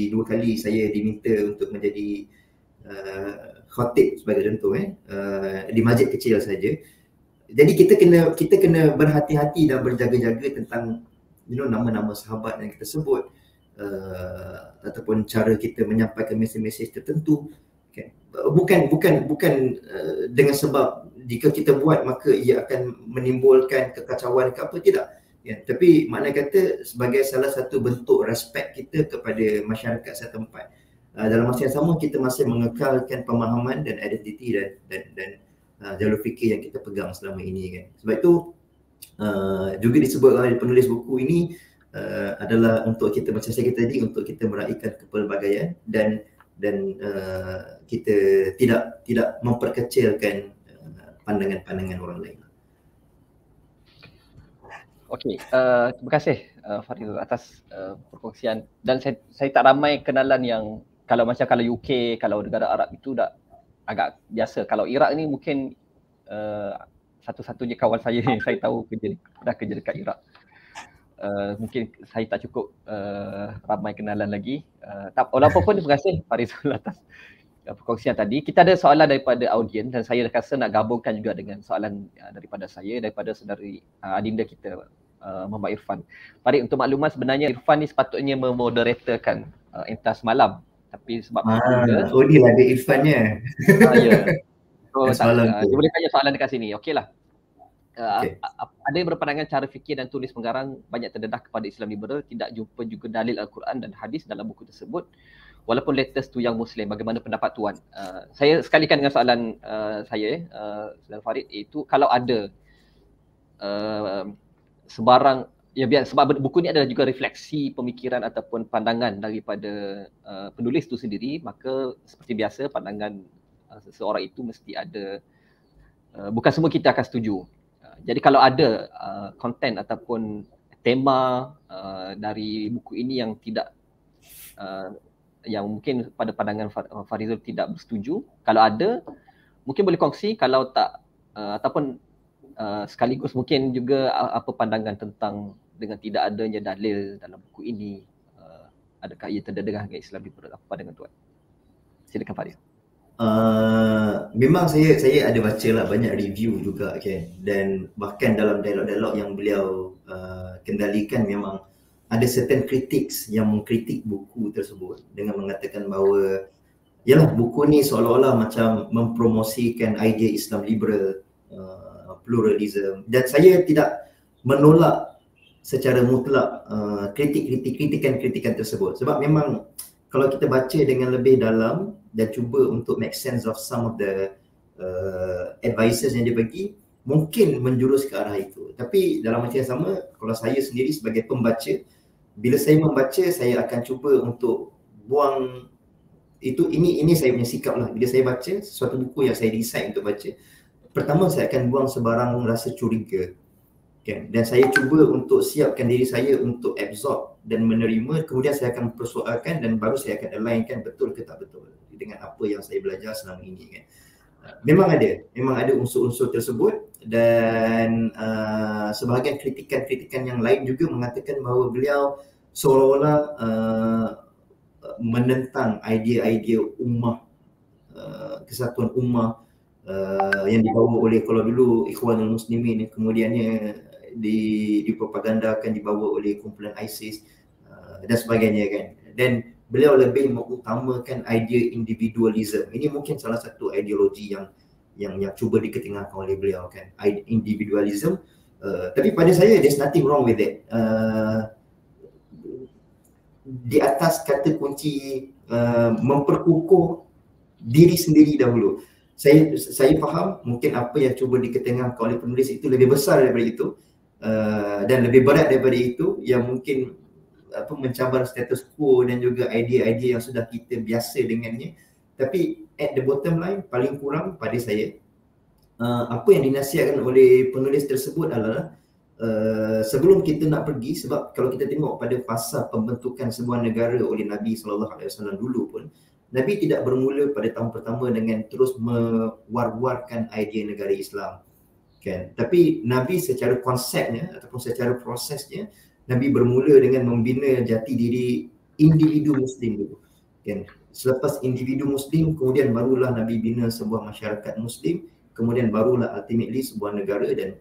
dua kali saya diminta untuk menjadi khatib sebagai contoh di masjid kecil saja. Jadi kita kena berhati-hati dan berjaga-jaga tentang nama-nama sahabat yang kita sebut, ataupun cara kita menyampaikan mesej-mesej tertentu kan. Bukan dengan sebab jika kita buat maka ia akan menimbulkan kekacauan ke apa, tidak ya, tapi makna kata sebagai salah satu bentuk respect kita kepada masyarakat setempat. Dalam masa yang sama kita masih mengekalkan pemahaman dan identiti dan jalur fikir yang kita pegang selama ini kan. Sebab itu juga disebut oleh penulis buku ini adalah untuk kita, macam saya kata tadi, untuk kita meraihkan kepelbagaian dan kita tidak memperkecilkan pandangan-pandangan orang lain. Okey, terima kasih Faridul atas perkongsian, dan saya tak ramai kenalan yang kalau macam kalau UK, kalau negara Arab itu dah agak biasa. Kalau Iraq ni mungkin satu-satunya kawan saya yang saya tahu pernah kerja dekat Iraq. Mungkin saya tak cukup ramai kenalan lagi. Walaupun pun terima kasih Farizul atas perkongsian tadi. Kita ada soalan daripada audien dan saya rasa nak gabungkan juga dengan soalan daripada saudari adinda kita Muhammad Irfan. Farid, untuk makluman sebenarnya Irfan ni sepatutnya memoderatorkan Entas Malam, tapi sebab dia lah ada Irfannya. Ya. So, dia boleh tanya soalan dekat sini. Okeylah. Ada yang berpandangan cara fikir dan tulis pengarang banyak terdedah kepada Islam liberal, tidak jumpa juga dalil Al-Quran dan hadis dalam buku tersebut walaupun latest tu yang Muslim. Bagaimana pendapat tuan? Saya sekalikan dengan soalan saya, soalan Farid, iaitu kalau ada sebarang, ya biar, sebab buku ni adalah juga refleksi pemikiran ataupun pandangan daripada penulis tu sendiri, maka seperti biasa pandangan seseorang itu mesti ada, bukan semua kita akan setuju. Jadi kalau ada konten ataupun tema dari buku ini yang tidak yang mungkin pada pandangan Farizul tidak bersetuju, kalau ada mungkin boleh kongsi, kalau tak ataupun sekaligus mungkin juga apa pandangan tentang dengan tidak adanya dalil dalam buku ini, adakah ia terdedah dengan Islam liberal? Apa pandangan tuan? Silakan Farid. Memang saya ada baca lah banyak review juga kan, dan bahkan dalam dialog-dialog yang beliau kendalikan memang ada certain critics yang mengkritik buku tersebut dengan mengatakan bahawa yalah, buku ni seolah-olah macam mempromosikan idea Islam liberal, pluralism, dan saya tidak menolak secara mutlak kritikan tersebut, sebab memang kalau kita baca dengan lebih dalam dan cuba untuk make sense of some of the advices yang dia bagi, mungkin menjurus ke arah itu. Tapi dalam masa yang sama, kalau saya sendiri sebagai pembaca, bila saya membaca, saya akan cuba untuk buang itu, ini saya punya sikap lah. Bila saya baca sesuatu buku yang saya decide untuk baca, pertama saya akan buang sebarang rasa curiga kan? Dan saya cuba untuk siapkan diri saya untuk absorb dan menerima, kemudian saya akan persoalkan dan baru saya akan alignkan betul ke tak betul dengan apa yang saya belajar selama ini kan. Memang ada unsur-unsur tersebut, dan sebahagian kritikan yang lain juga mengatakan bahawa beliau seolah-olah menentang idea-idea ummah, kesatuan ummah yang dibawa oleh, kalau dulu Ikhwanul Muslimin, kemudiannya dipropagandakan dibawa oleh kumpulan ISIS dan sebagainya kan. Dan beliau lebih mengutamakan idea individualism. Ini mungkin salah satu ideologi yang cuba diketinggalkan oleh beliau kan, individualism. Tapi pada saya there's nothing wrong with it. Di atas kata kunci memperkukuh diri sendiri dahulu. Saya faham mungkin apa yang cuba diketinggalkan oleh penulis itu lebih besar daripada itu, dan lebih berat daripada itu, yang mungkin mencabar status quo dan juga idea-idea yang sudah kita biasa dengannya. Tapi at the bottom line, paling kurang pada saya, apa yang dinasihatkan oleh penulis tersebut adalah sebelum kita nak pergi, sebab kalau kita tengok pada fasa pembentukan sebuah negara oleh Nabi SAW dulu pun, Nabi tidak bermula pada tahun pertama dengan terus mewar-warkan idea negara Islam kan. Tapi Nabi secara konsepnya ataupun secara prosesnya, Nabi bermula dengan membina jati diri individu Muslim dulu kan. Selepas individu Muslim, kemudian barulah Nabi bina sebuah masyarakat Muslim, kemudian barulah ultimately sebuah negara dan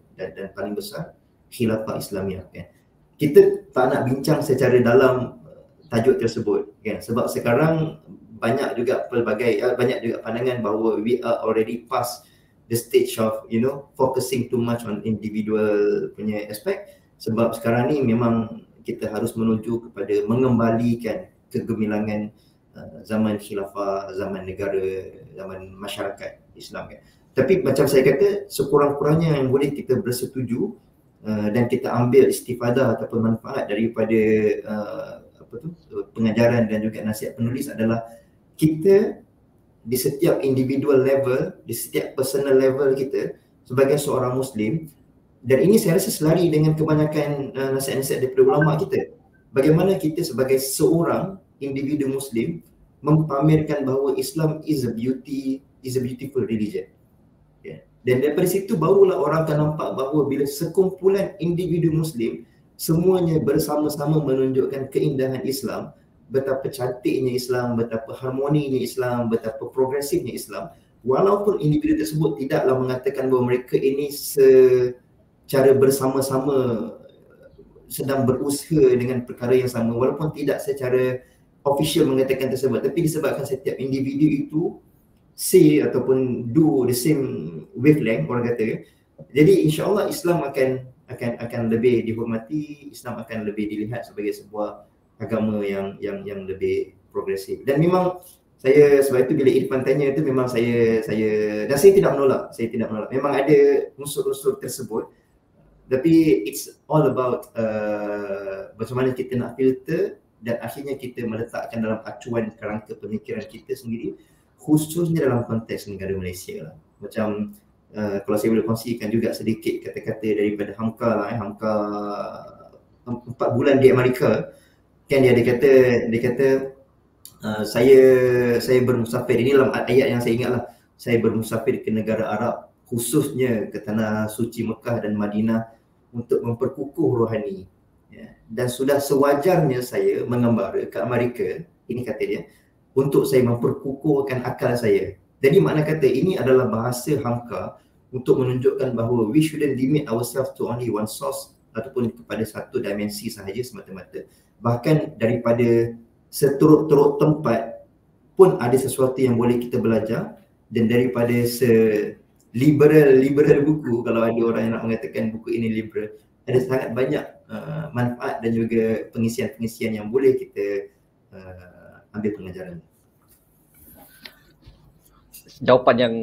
paling besar khilafah Islamiah kan. Kita tak nak bincang secara dalam tajuk tersebut kan, sebab sekarang banyak juga pandangan bahawa we are already past the stage of focusing too much on individual punya aspek, sebab sekarang ni memang kita harus menuju kepada mengembalikan kegemilangan zaman khilafah, zaman negara, zaman masyarakat Islam kan. Tapi macam saya kata, sekurang-kurangnya yang boleh kita bersetuju dan kita ambil istifadah ataupun manfaat daripada pengajaran dan juga nasihat penulis adalah kita di setiap individual level, di setiap personal level kita sebagai seorang Muslim, dan ini saya rasa selari dengan kebanyakan nasihat-nasihat daripada ulama kita, bagaimana kita sebagai seorang individu Muslim mempamerkan bahawa Islam is a beautiful religion. Dan daripada situ barulah orang akan nampak bahawa bila sekumpulan individu Muslim semuanya bersama-sama menunjukkan keindahan Islam, betapa cantiknya Islam, betapa harmoninya Islam, betapa progresifnya Islam, walaupun individu tersebut tidaklah mengatakan bahawa mereka ini secara bersama-sama sedang berusaha dengan perkara yang sama, walaupun tidak secara official mengatakan tersebut, tapi disebabkan setiap individu itu say ataupun do the same wavelength, orang kata. Jadi insya-Allah Islam akan lebih dihormati, Islam akan lebih dilihat sebagai sebuah agama yang lebih progresif. Dan memang saya, sebab itu bila Irfan tanya itu, memang saya dan saya tidak menolak. Memang ada unsur-unsur tersebut, tapi it's all about bagaimana kita nak filter dan akhirnya kita meletakkan dalam acuan kerangka pemikiran kita sendiri, khususnya dalam konteks negara Malaysia lah. Macam kalau saya boleh kongsikan juga sedikit kata-kata daripada Hamka lah, Hamka 4 bulan di Amerika, kan dia kata saya bermusafir, ini dalam ayat yang saya ingat lah, saya bermusafir ke negara Arab, khususnya ke tanah suci Mekah dan Madinah untuk memperkukuh rohani, dan sudah sewajarnya saya mengembara ke Amerika, ini kata dia, untuk saya memperkukuhkan akal saya. Jadi makna kata ini adalah bahasa Hamka untuk menunjukkan bahawa we shouldn't limit ourselves to only one source ataupun kepada satu dimensi sahaja semata-mata. Bahkan daripada seteruk-teruk tempat pun ada sesuatu yang boleh kita belajar, dan daripada liberal buku, kalau ada orang yang nak mengatakan buku ini liberal, ada sangat banyak manfaat dan juga pengisian-pengisian yang boleh kita ambil pengajaran. Jawapan yang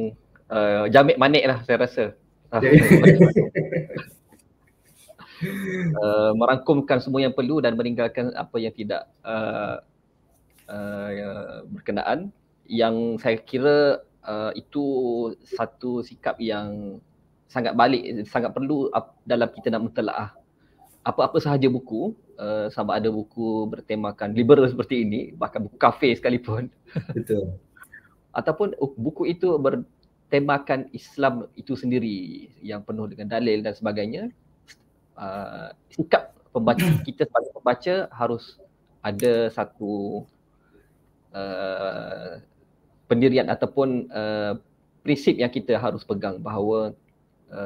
jamik manik lah saya rasa. Merangkumkan semua yang perlu dan meninggalkan apa yang tidak berkenaan. Yang saya kira itu satu sikap yang sangat perlu dalam kita nak mentelaah apa-apa sahaja buku, sama ada buku bertemakan liberal seperti ini, bahkan buku kafe sekalipun. Betul. Ataupun buku itu bertemakan Islam itu sendiri yang penuh dengan dalil dan sebagainya. Sikap pembaca kita sebagai pembaca harus ada satu pendirian ataupun prinsip yang kita harus pegang, bahawa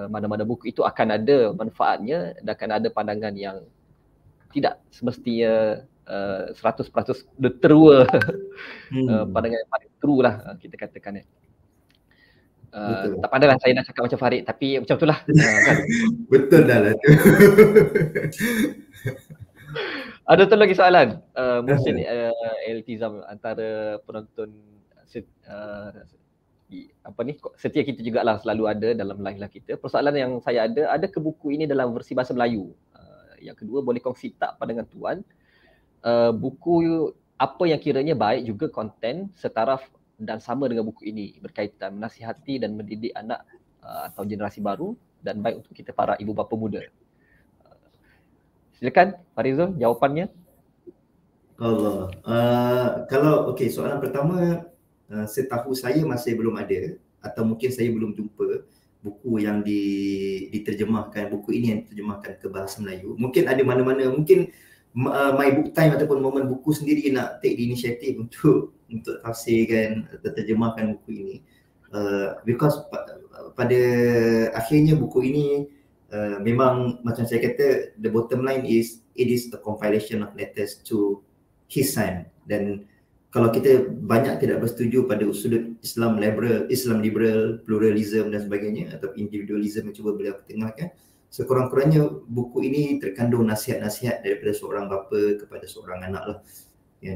mana-mana buku itu akan ada manfaatnya dan akan ada pandangan yang tidak semestinya 100% terua, pandangan yang paling true lah kita katakan. Tak pandailah saya nak cakap macam Farid, tapi macam itulah. Kan? Betul dah lah tu. Ada satu lagi soalan, Muhsin Iltizam, antara penonton setia kita jugalah, selalu ada dalam live kita. Persoalan yang saya ada ke buku ini dalam versi bahasa Melayu? Yang kedua, boleh kongsi tak pandangan tuan, buku apa yang kiranya baik juga konten setaraf dan sama dengan buku ini, berkaitan menasihati dan mendidik anak atau generasi baru, dan baik untuk kita para ibu bapa muda. Silakan Farizul, jawapannya. Allah. Kalau soalan pertama, setahu saya masih belum ada, atau mungkin saya belum jumpa buku yang diterjemahkan, buku ini yang diterjemahkan ke bahasa Melayu. Mungkin ada mana-mana, mungkin My Book Time ataupun Momen Buku sendiri nak take the initiative untuk tafsirkan atau terjemahkan buku ini. Because pada akhirnya buku ini memang macam saya kata, the bottom line is it is a compilation of letters to his son. Dan kalau kita banyak tidak bersetuju pada sudut Islam liberal, pluralism dan sebagainya, atau individualism yang cuba beliau ketengahkan, sekurang-kurangnya buku ini terkandung nasihat-nasihat daripada seorang bapa kepada seorang anak lah.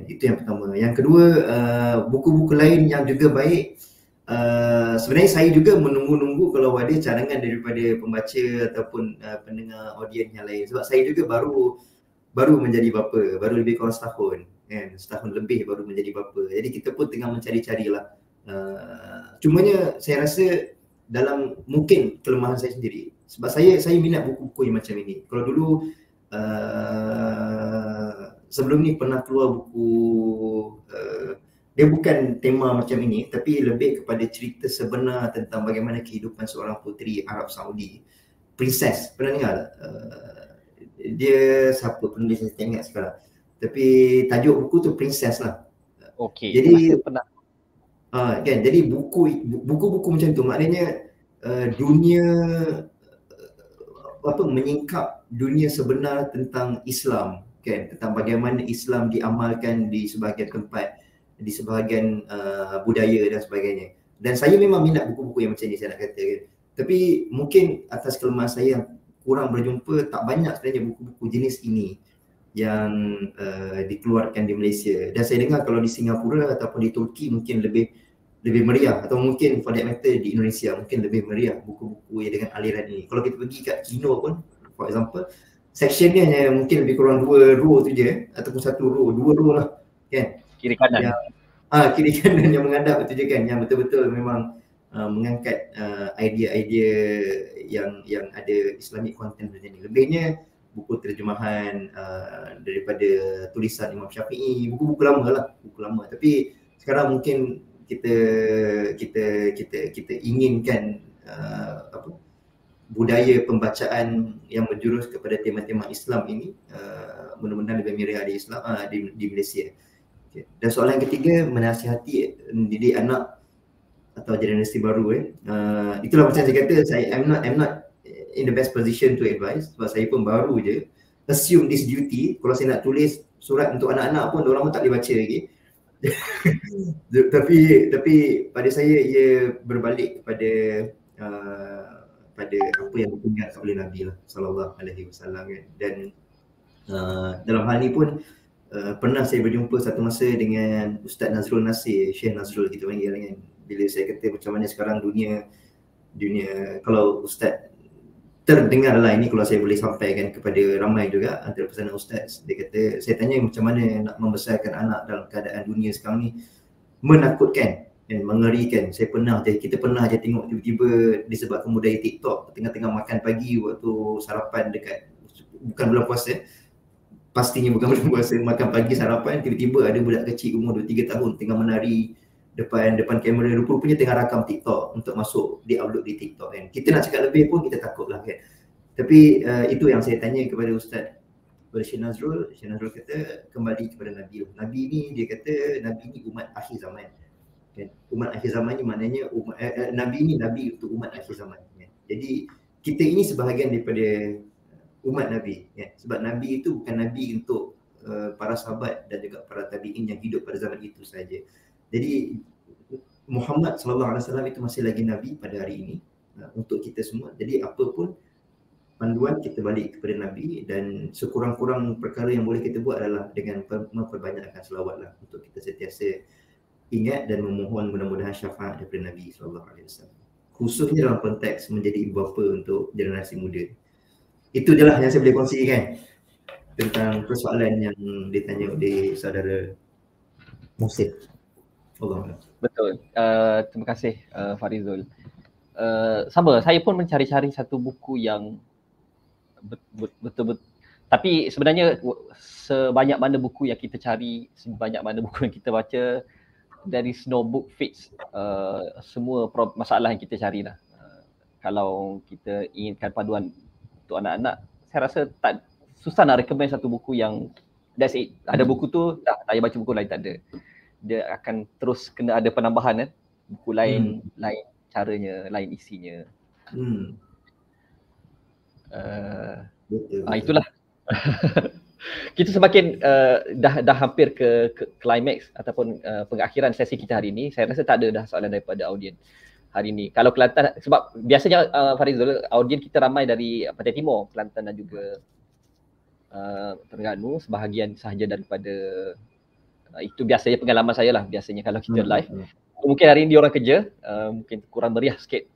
Itu yang pertama. Yang kedua, buku-buku lain yang juga baik, sebenarnya saya juga menunggu-nunggu kalau ada cadangan daripada pembaca ataupun pendengar audiens yang lain, sebab saya juga baru menjadi bapa, baru lebih kurang setahun lebih baru menjadi bapa. Jadi kita pun tengah mencari-carilah. Cumanya saya rasa dalam mungkin kelemahan saya sendiri, sebab saya minat buku-buku yang macam ini. Kalau dulu sebelum ni pernah keluar buku dia bukan tema macam ini, tapi lebih kepada cerita sebenar tentang bagaimana kehidupan seorang puteri Arab Saudi, princess. Pernah dengar tak? Dia siapa penulis saya tak ingat sekarang, tapi tajuk buku tu Princess lah. Okey, Jadi rasa pernah. kan, jadi buku-buku macam tu maknanya dunia menyingkap dunia sebenar tentang Islam, kan, tentang bagaimana Islam diamalkan di sebahagian tempat, di sebahagian budaya dan sebagainya. Dan saya memang minat buku-buku yang macam ni, saya nak kata, kan. Tapi mungkin atas kelemahan saya yang kurang berjumpa, tak banyak sebenarnya buku-buku jenis ini yang dikeluarkan di Malaysia. Dan saya dengar kalau di Singapura ataupun di Turki mungkin lebih meriah, atau mungkin for that matter di Indonesia mungkin lebih meriah buku-buku yang dengan aliran ini. Kalau kita pergi kat Kino pun, for example, section dia hanya mungkin lebih kurang 2 row tu je, ataupun 1 row, 2 row lah, kan, Kiri kanan. yang kiri kanan yang menghadap tu je, kan, yang betul-betul memang mengangkat idea-idea yang ada Islamic content macam ni. Lebihnya buku terjemahan daripada tulisan Imam Syafi'i, buku-buku lama lah, buku lama. Tapi sekarang mungkin kita inginkan budaya pembacaan yang berjurus kepada tema-tema Islam ini mudah-mudahan lebih meriah di Islam di Malaysia. Okay. Dan soalan ketiga, menasihati mendidik anak atau generasi baru. Itulah macam saya kata, I'm not in the best position to advise, sebab saya pun baru je assume this duty. Kalau saya nak tulis surat untuk anak-anak pun orang pun tak boleh baca lagi. tapi pada saya ia berbalik kepada pada apa yang diingat oleh Nabi lah, sallallahu alaihi wasallam, kan. Dan dalam hal ni pun pernah saya berjumpa satu masa dengan Ustaz Nazrul Nasir, Syekh Nazrul kita panggil, kan. Bila saya kata macam mana sekarang dunia kalau Ustaz terdengar lah ini, kalau saya boleh sampaikan kepada ramai juga antara pesanan Ustaz, dia kata, saya tanya macam mana nak membesarkan anak dalam keadaan dunia sekarang ni menakutkan dan mengerikan. Kita pernah je tengok tiba-tiba disebabkan budaya TikTok, tengah-tengah makan pagi waktu sarapan dekat, bukan bulan puasa, pastinya bukan bulan puasa, makan pagi sarapan, tiba-tiba ada budak kecil umur 2-3 tahun tengah menari depan kamera, rupanya tengah rakam TikTok untuk masuk di-upload di TikTok, kan. Kita nak cakap lebih pun kita takut lah, kan. Tapi itu yang saya tanya kepada Ustaz, kepada Syekh Nazrul. Syekh Nazrul kata kembali kepada Nabi. Nabi ni dia kata Nabi ni umat akhir zaman, kan. Umat akhir zaman ni maknanya Nabi ni Nabi untuk umat akhir zaman, kan. Jadi kita ini sebahagian daripada umat Nabi, kan. Sebab Nabi itu bukan Nabi untuk para sahabat dan juga para tabi'in yang hidup pada zaman itu saja. Jadi Muhammad sallallahu alaihi wasallam itu masih lagi Nabi pada hari ini untuk kita semua. Jadi apa pun panduan, kita balik kepada Nabi, dan sekurang-kurang perkara yang boleh kita buat adalah dengan memperbanyakkan selawat lah, untuk kita sentiasa ingat dan memohon mudah-mudahan syafaat daripada Nabi sallallahu alaihi wasallam, khususnya dalam konteks menjadi ibu bapa untuk generasi muda. Itu je lah yang saya boleh kongsikan tentang persoalan yang ditanya oleh saudara Muhsin. Allah. Betul. Terima kasih Farizul. Sama, saya pun mencari-cari satu buku yang betul-betul, tapi sebenarnya sebanyak mana buku yang kita cari, sebanyak mana buku yang kita baca, there is no book fits semua masalah yang kita cari lah. Kalau kita inginkan paduan untuk anak-anak, saya rasa susah nak recommend satu buku yang that's it. Ada buku tu, tak payah baca buku lain, tak ada. Dia akan terus kena ada penambahan, kan. Buku lain, lain caranya, lain isinya. Itulah. Kita semakin dah hampir ke climax ataupun pengakhiran sesi kita hari ini. Saya rasa tak ada dah soalan daripada audien hari ini. Kalau Kelantan, sebab biasanya Farizul, audien kita ramai dari Pantai Timur, Kelantan dan juga Terengganu, sebahagian sahaja daripada itu biasanya pengalaman saya lah, biasanya kalau kita live. Mungkin hari ini dia orang kerja, mungkin kurang meriah sikit.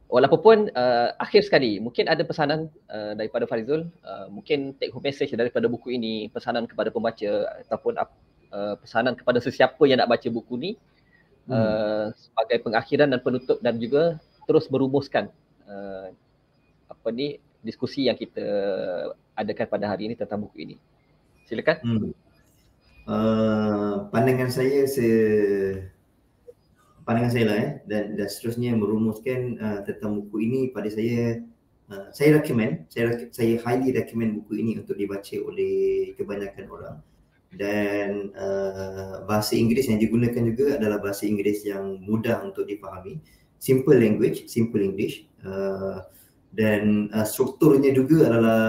Walaupun akhir sekali, mungkin ada pesanan daripada Farizul, mungkin take home message daripada buku ini, pesanan kepada pembaca ataupun pesanan kepada sesiapa yang nak baca buku ni sebagai pengakhiran dan penutup, dan juga terus merumuskan diskusi yang kita adakan pada hari ini tentang buku ini. Silakan. Pandangan saya pandangan saya lah dan seterusnya merumuskan tentang buku ini pada saya recommend, saya highly recommend buku ini untuk dibaca oleh kebanyakan orang. Dan bahasa Inggeris yang digunakan juga adalah bahasa Inggeris yang mudah untuk dipahami, simple language, simple English, dan strukturnya juga adalah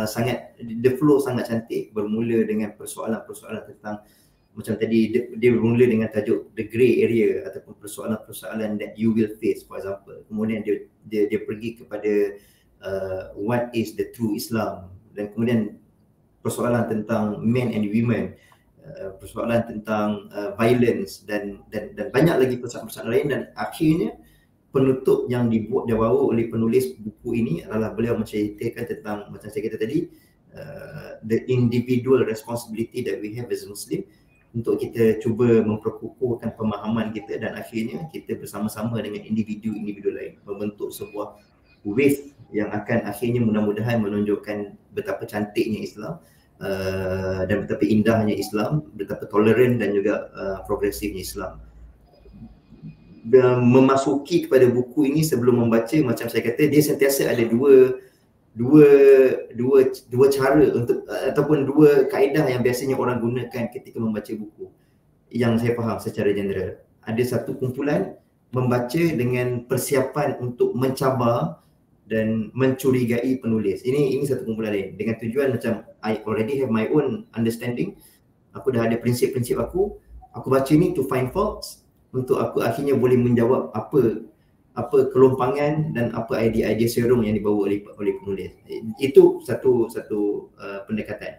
sangat, the flow sangat cantik, bermula dengan persoalan-persoalan tentang macam tadi dia bermula dengan tajuk the grey area ataupun persoalan-persoalan that you will face, for example. Kemudian dia pergi kepada what is the true Islam, dan kemudian persoalan tentang men and women, persoalan tentang violence dan banyak lagi persoalan-persoalan lain. Dan akhirnya penutup yang dibawa oleh penulis buku ini adalah beliau menceritakan tentang, macam saya kata tadi, the individual responsibility that we have as Muslim untuk kita cuba memperkukuhkan pemahaman kita, dan akhirnya kita bersama-sama dengan individu-individu lain membentuk sebuah wave yang akan akhirnya mudah-mudahan menunjukkan betapa cantiknya Islam, dan betapa indahnya Islam, betapa toleran dan juga progresifnya Islam. Memasuki kepada buku ini sebelum membaca, macam saya kata, dia sentiasa ada dua cara untuk ataupun dua kaedah yang biasanya orang gunakan ketika membaca buku yang saya faham secara general. Ada satu kumpulan membaca dengan persiapan untuk mencabar dan mencurigai penulis. Ini satu kumpulan lain dengan tujuan macam I already have my own understanding. Aku dah ada prinsip-prinsip aku baca ni to find faults untuk aku akhirnya boleh menjawab apa kelompangan dan apa idea-idea serong yang dibawa oleh penulis. Itu satu pendekatan.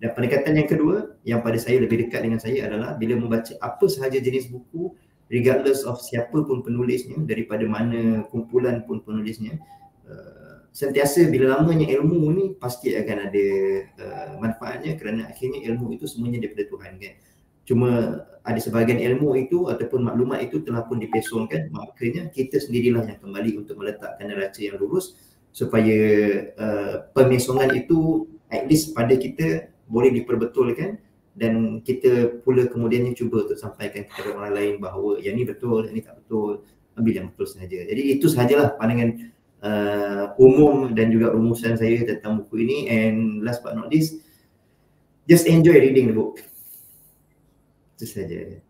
Dan pendekatan yang kedua yang pada saya lebih dekat dengan saya adalah bila membaca apa sahaja jenis buku, regardless of siapa pun penulisnya, daripada mana kumpulan pun penulisnya, sentiasa bila lamanya ilmu ni pasti akan ada manfaatnya, kerana akhirnya ilmu itu semuanya daripada Tuhan kan. Cuma ada sebahagian ilmu itu ataupun maklumat itu telah pun dipesongkan, makanya kita sendirilah yang kembali untuk meletakkan neraca yang lurus supaya pemesongan itu at least pada kita boleh diperbetulkan, dan kita pula kemudiannya cuba untuk sampaikan kepada orang lain bahawa yang ni betul, yang ni tak betul, ambil yang betul sahaja. Jadi itu sahajalah pandangan umum dan juga rumusan saya tentang buku ini. And last but not least, just enjoy reading the book. Itu saja.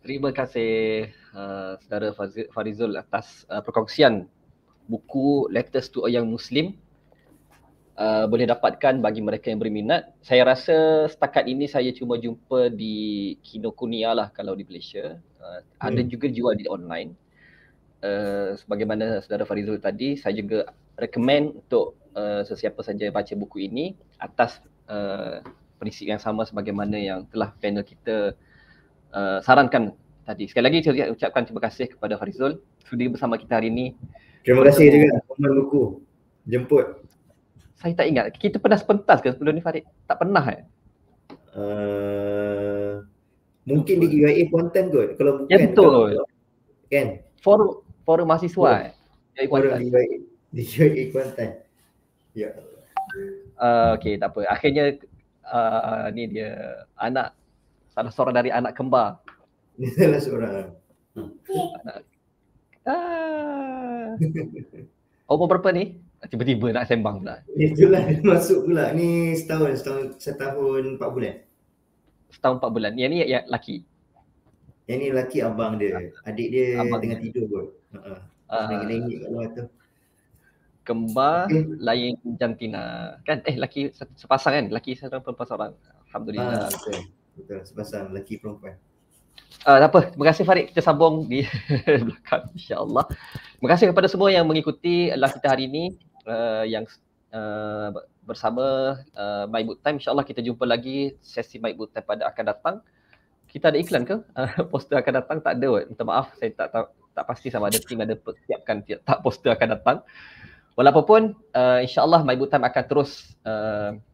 Terima kasih Saudara Farizul atas perkongsian buku Letters to a Young Muslim. Boleh dapatkan bagi mereka yang berminat. Saya rasa setakat ini saya cuma jumpa di Kinokuniya lah kalau di Malaysia. Ada juga jual di online. Sebagaimana Saudara Farizul tadi, saya juga recommend untuk sesiapa saja baca buku ini atas prinsip yang sama sebagaimana yang telah panel kita sarankan tadi. Sekali lagi saya ucapkan terima kasih kepada Farizul sudi bersama kita hari ini. Terima kasih juga teman buku jemput. Saya tak ingat, kita pernah sepentas ke sebelum ni Farid? Tak pernah Mungkin di UIA Kuantan kot. Kalau bukan, ya betul kan? Forum mahasiswa di UIA Kuantan. Ya. Okey, tak apa. Akhirnya ni dia salah seorang dari anak kembar. Ni salah seorang. Umur berapa ni? Tiba-tiba nak sembang pula. Itulah masuk pula. Ni setahun 4 bulan. Setahun 4 bulan. Yang ni yang laki. Yang ni laki abang dia. Adik dia abang tengah dia tidur kot. Lengit-lengit kat luar tu. Kembar lain jantina. Kan? Laki sepasang kan? Laki seorang perempuan seorang. Alhamdulillah. Betul. Sepasang laki perempuan. Tak apa. Terima kasih Farid. Kita sambung di belakang insya-Allah. Terima kasih kepada semua yang mengikuti live kita hari ini. Yang bersama My Book Time. InsyaAllah kita jumpa lagi sesi My Book Time pada akan datang. Kita ada iklan ke? Poster akan datang? Tak ada. Minta maaf, saya tak pasti sama ada tim ada persiapkan tak poster akan datang. Walaupun insyaAllah My Book Time akan terus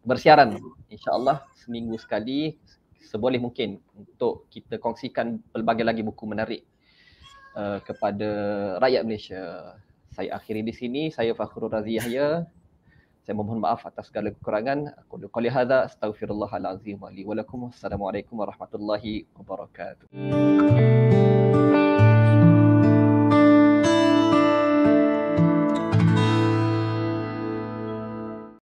bersiaran. InsyaAllah seminggu sekali seboleh mungkin untuk kita kongsikan pelbagai lagi buku menarik kepada rakyat Malaysia. Saya akhiri di sini. Saya Fakhrul Razi Yahya. Saya memohon maaf atas segala kekurangan. Aku qouli hadza astaghfirullahalazim wa li wa lakum. Wassalamualaikum warahmatullahi wabarakatuh.